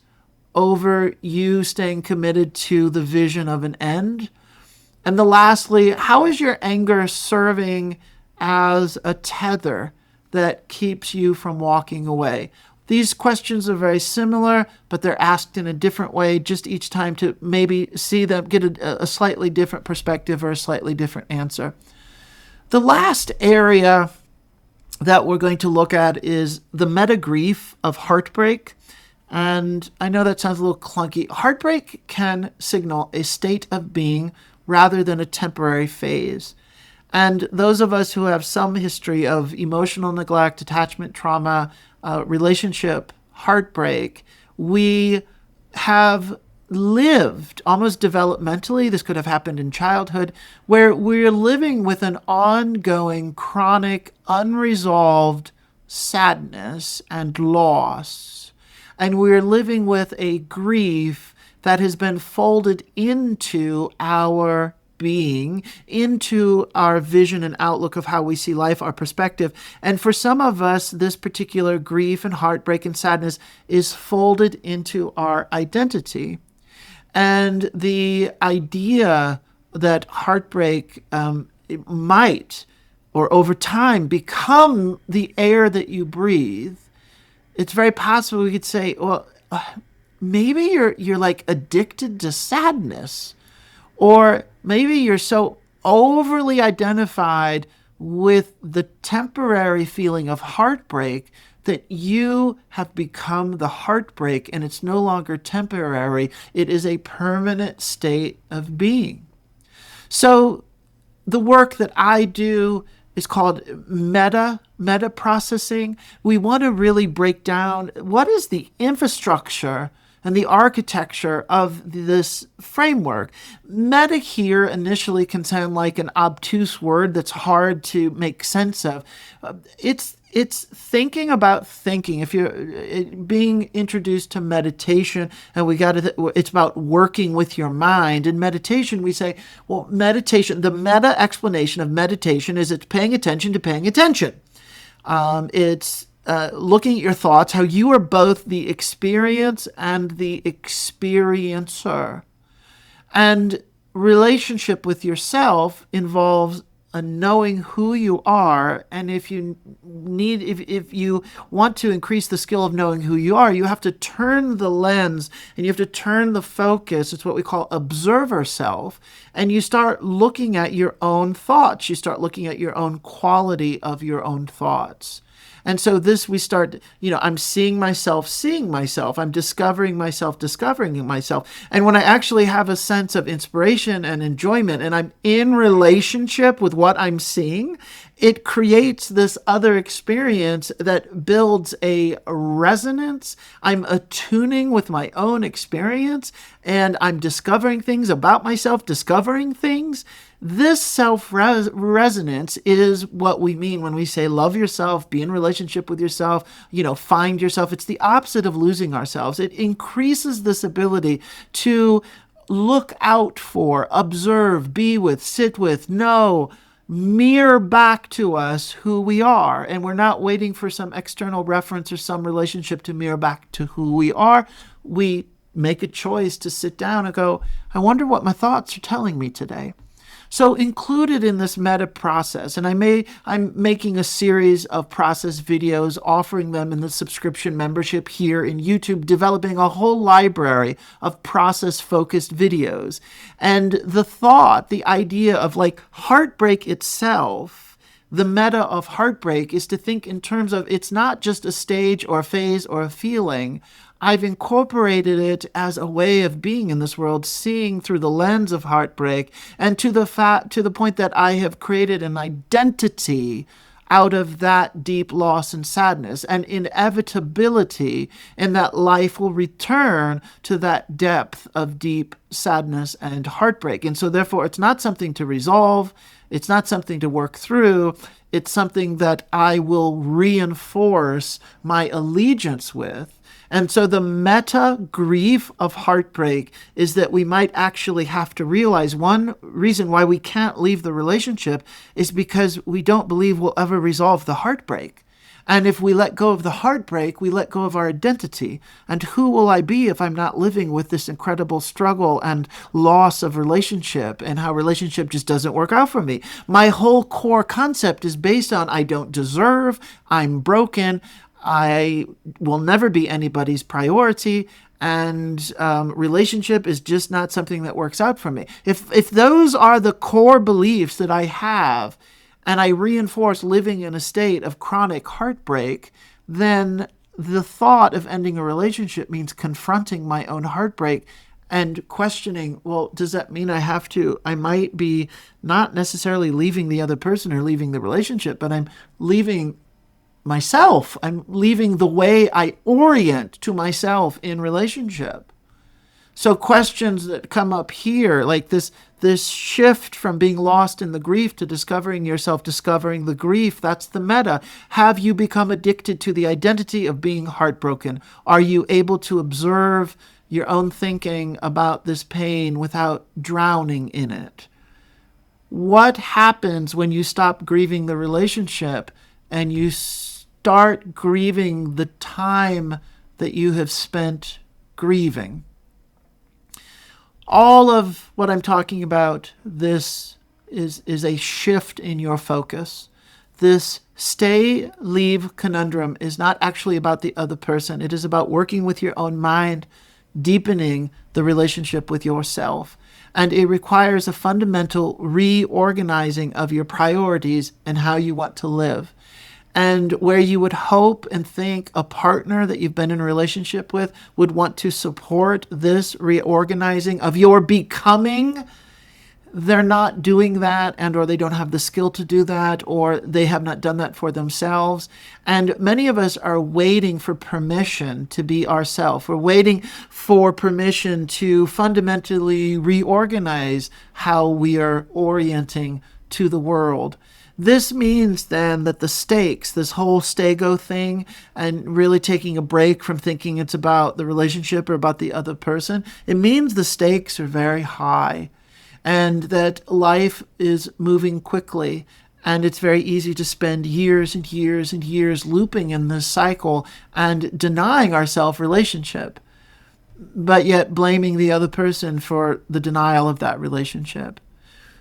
over you staying committed to the vision of an end? And then lastly, how is your anger serving as a tether that keeps you from walking away? These questions are very similar, but they're asked in a different way, just each time to maybe see them, get a slightly different perspective or a slightly different answer. The last area that we're going to look at is the meta grief of heartbreak. And I know that sounds a little clunky. Heartbreak can signal a state of being rather than a temporary phase. And those of us who have some history of emotional neglect, attachment trauma, relationship heartbreak, we have lived almost developmentally, this could have happened in childhood, where we're living with an ongoing, chronic, unresolved sadness and loss. And we're living with a grief that has been folded into our being, into our vision and outlook of how we see life, our perspective. And for some of us, this particular grief and heartbreak and sadness is folded into our identity. And the idea that heartbreak it might, or over time, become the air that you breathe, it's very possible we could say, well, maybe you're like addicted to sadness. Or maybe you're so overly identified with the temporary feeling of heartbreak that you have become the heartbreak, and it's no longer temporary. It is a permanent state of being. So the work that I do is called meta processing. We want to really break down what is the infrastructure and the architecture of this framework. Meta here initially can sound like an obtuse word that's hard to make sense of. It's thinking about thinking. If you're being introduced to meditation, and it's about working with your mind. In meditation, we say, well, meditation, the meta explanation of meditation is it's paying attention to paying attention. It's looking at your thoughts, how you are both the experience and the experiencer. And relationship with yourself involves knowing who you are. And if you want to increase the skill of knowing who you are, you have to turn the lens and you have to turn the focus. It's what we call observer self. And you start looking at your own thoughts. You start looking at your own quality of your own thoughts. And so we start, I'm seeing myself. I'm discovering myself. And when I actually have a sense of inspiration and enjoyment, and I'm in relationship with what I'm seeing, it creates this other experience that builds a resonance. I'm attuning with my own experience, and I'm discovering things about myself, discovering things. This self-resonance is what we mean when we say love yourself, be in relationship with yourself, find yourself. It's the opposite of losing ourselves. It increases this ability to look out for, observe, be with, sit with, know, mirror back to us who we are. And we're not waiting for some external reference or some relationship to mirror back to who we are. We make a choice to sit down and go, I wonder what my thoughts are telling me today. So included in this meta process, and I'm making a series of process videos, offering them in the subscription membership here in YouTube, developing a whole library of process-focused videos. And the idea of like heartbreak itself, the meta of heartbreak is to think in terms of it's not just a stage or a phase or a feeling. I've incorporated it as a way of being in this world, seeing through the lens of heartbreak, and to the point that I have created an identity out of that deep loss and sadness, and inevitability in that life will return to that depth of deep sadness and heartbreak. And so therefore, it's not something to resolve. It's not something to work through. It's something that I will reinforce my allegiance with. And so the meta grief of heartbreak is that we might actually have to realize one reason why we can't leave the relationship is because we don't believe we'll ever resolve the heartbreak. And if we let go of the heartbreak, we let go of our identity. And who will I be if I'm not living with this incredible struggle and loss of relationship and how relationship just doesn't work out for me? My whole core concept is based on I don't deserve, I'm broken, I will never be anybody's priority, and relationship is just not something that works out for me. If those are the core beliefs that I have, and I reinforce living in a state of chronic heartbreak, then the thought of ending a relationship means confronting my own heartbreak and questioning, well, does that mean I might be not necessarily leaving the other person or leaving the relationship, but I'm leaving myself. I'm leaving the way I orient to myself in relationship. So questions that come up here, like this shift from being lost in the grief to discovering yourself, discovering the grief, that's the meta. Have you become addicted to the identity of being heartbroken? Are you able to observe your own thinking about this pain without drowning in it? What happens when you stop grieving the relationship and you start grieving the time that you have spent grieving? All of what I'm talking about, this is a shift in your focus. This stay-leave conundrum is not actually about the other person. It is about working with your own mind, deepening the relationship with yourself. And it requires a fundamental reorganizing of your priorities and how you want to live. And where you would hope and think a partner that you've been in a relationship with would want to support this reorganizing of your becoming, they're not doing that, and or they don't have the skill to do that, or they have not done that for themselves. And many of us are waiting for permission to be ourselves. We're waiting for permission to fundamentally reorganize how we are orienting to the world. This means then that the stakes, this whole stay-go thing, and really taking a break from thinking it's about the relationship or about the other person, it means the stakes are very high and that life is moving quickly. And it's very easy to spend years and years and years looping in this cycle and denying our self-relationship, but yet blaming the other person for the denial of that relationship.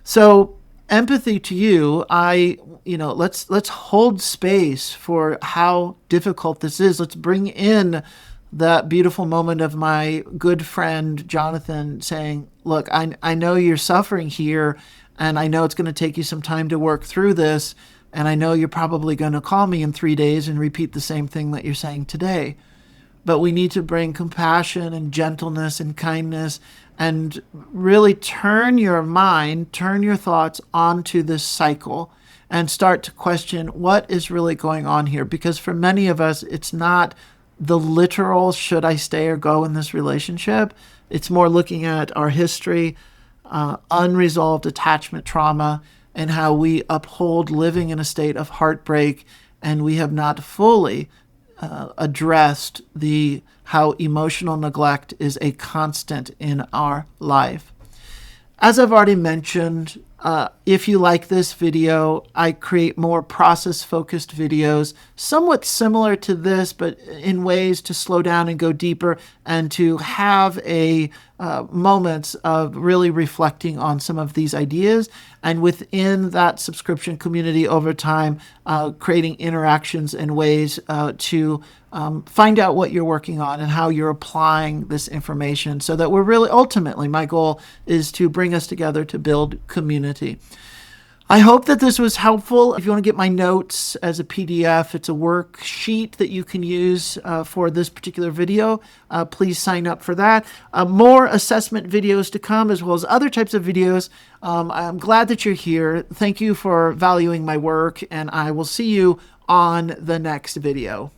So empathy to you, let's hold space for how difficult this is. Let's bring in that beautiful moment of my good friend Jonathan saying, look, I know you're suffering here, and I know it's going to take you some time to work through this, and I know you're probably going to call me in 3 days and repeat the same thing that you're saying today. But we need to bring compassion and gentleness and kindness and really turn your mind, turn your thoughts onto this cycle and start to question what is really going on here. Because for many of us, it's not the literal should I stay or go in this relationship. It's more looking at our history, unresolved attachment trauma, and how we uphold living in a state of heartbreak, and we have not fully addressed how emotional neglect is a constant in our life. As I've already mentioned, if you like this video, I create more process-focused videos, somewhat similar to this, but in ways to slow down and go deeper and to have moments of really reflecting on some of these ideas. And within that subscription community over time, creating interactions and ways to find out what you're working on and how you're applying this information, so that we're really, ultimately, my goal is to bring us together to build community. I hope that this was helpful. If you want to get my notes as a PDF, it's a worksheet that you can use for this particular video. Please sign up for that. More assessment videos to come, as well as other types of videos. I'm glad that you're here. Thank you for valuing my work, and I will see you on the next video.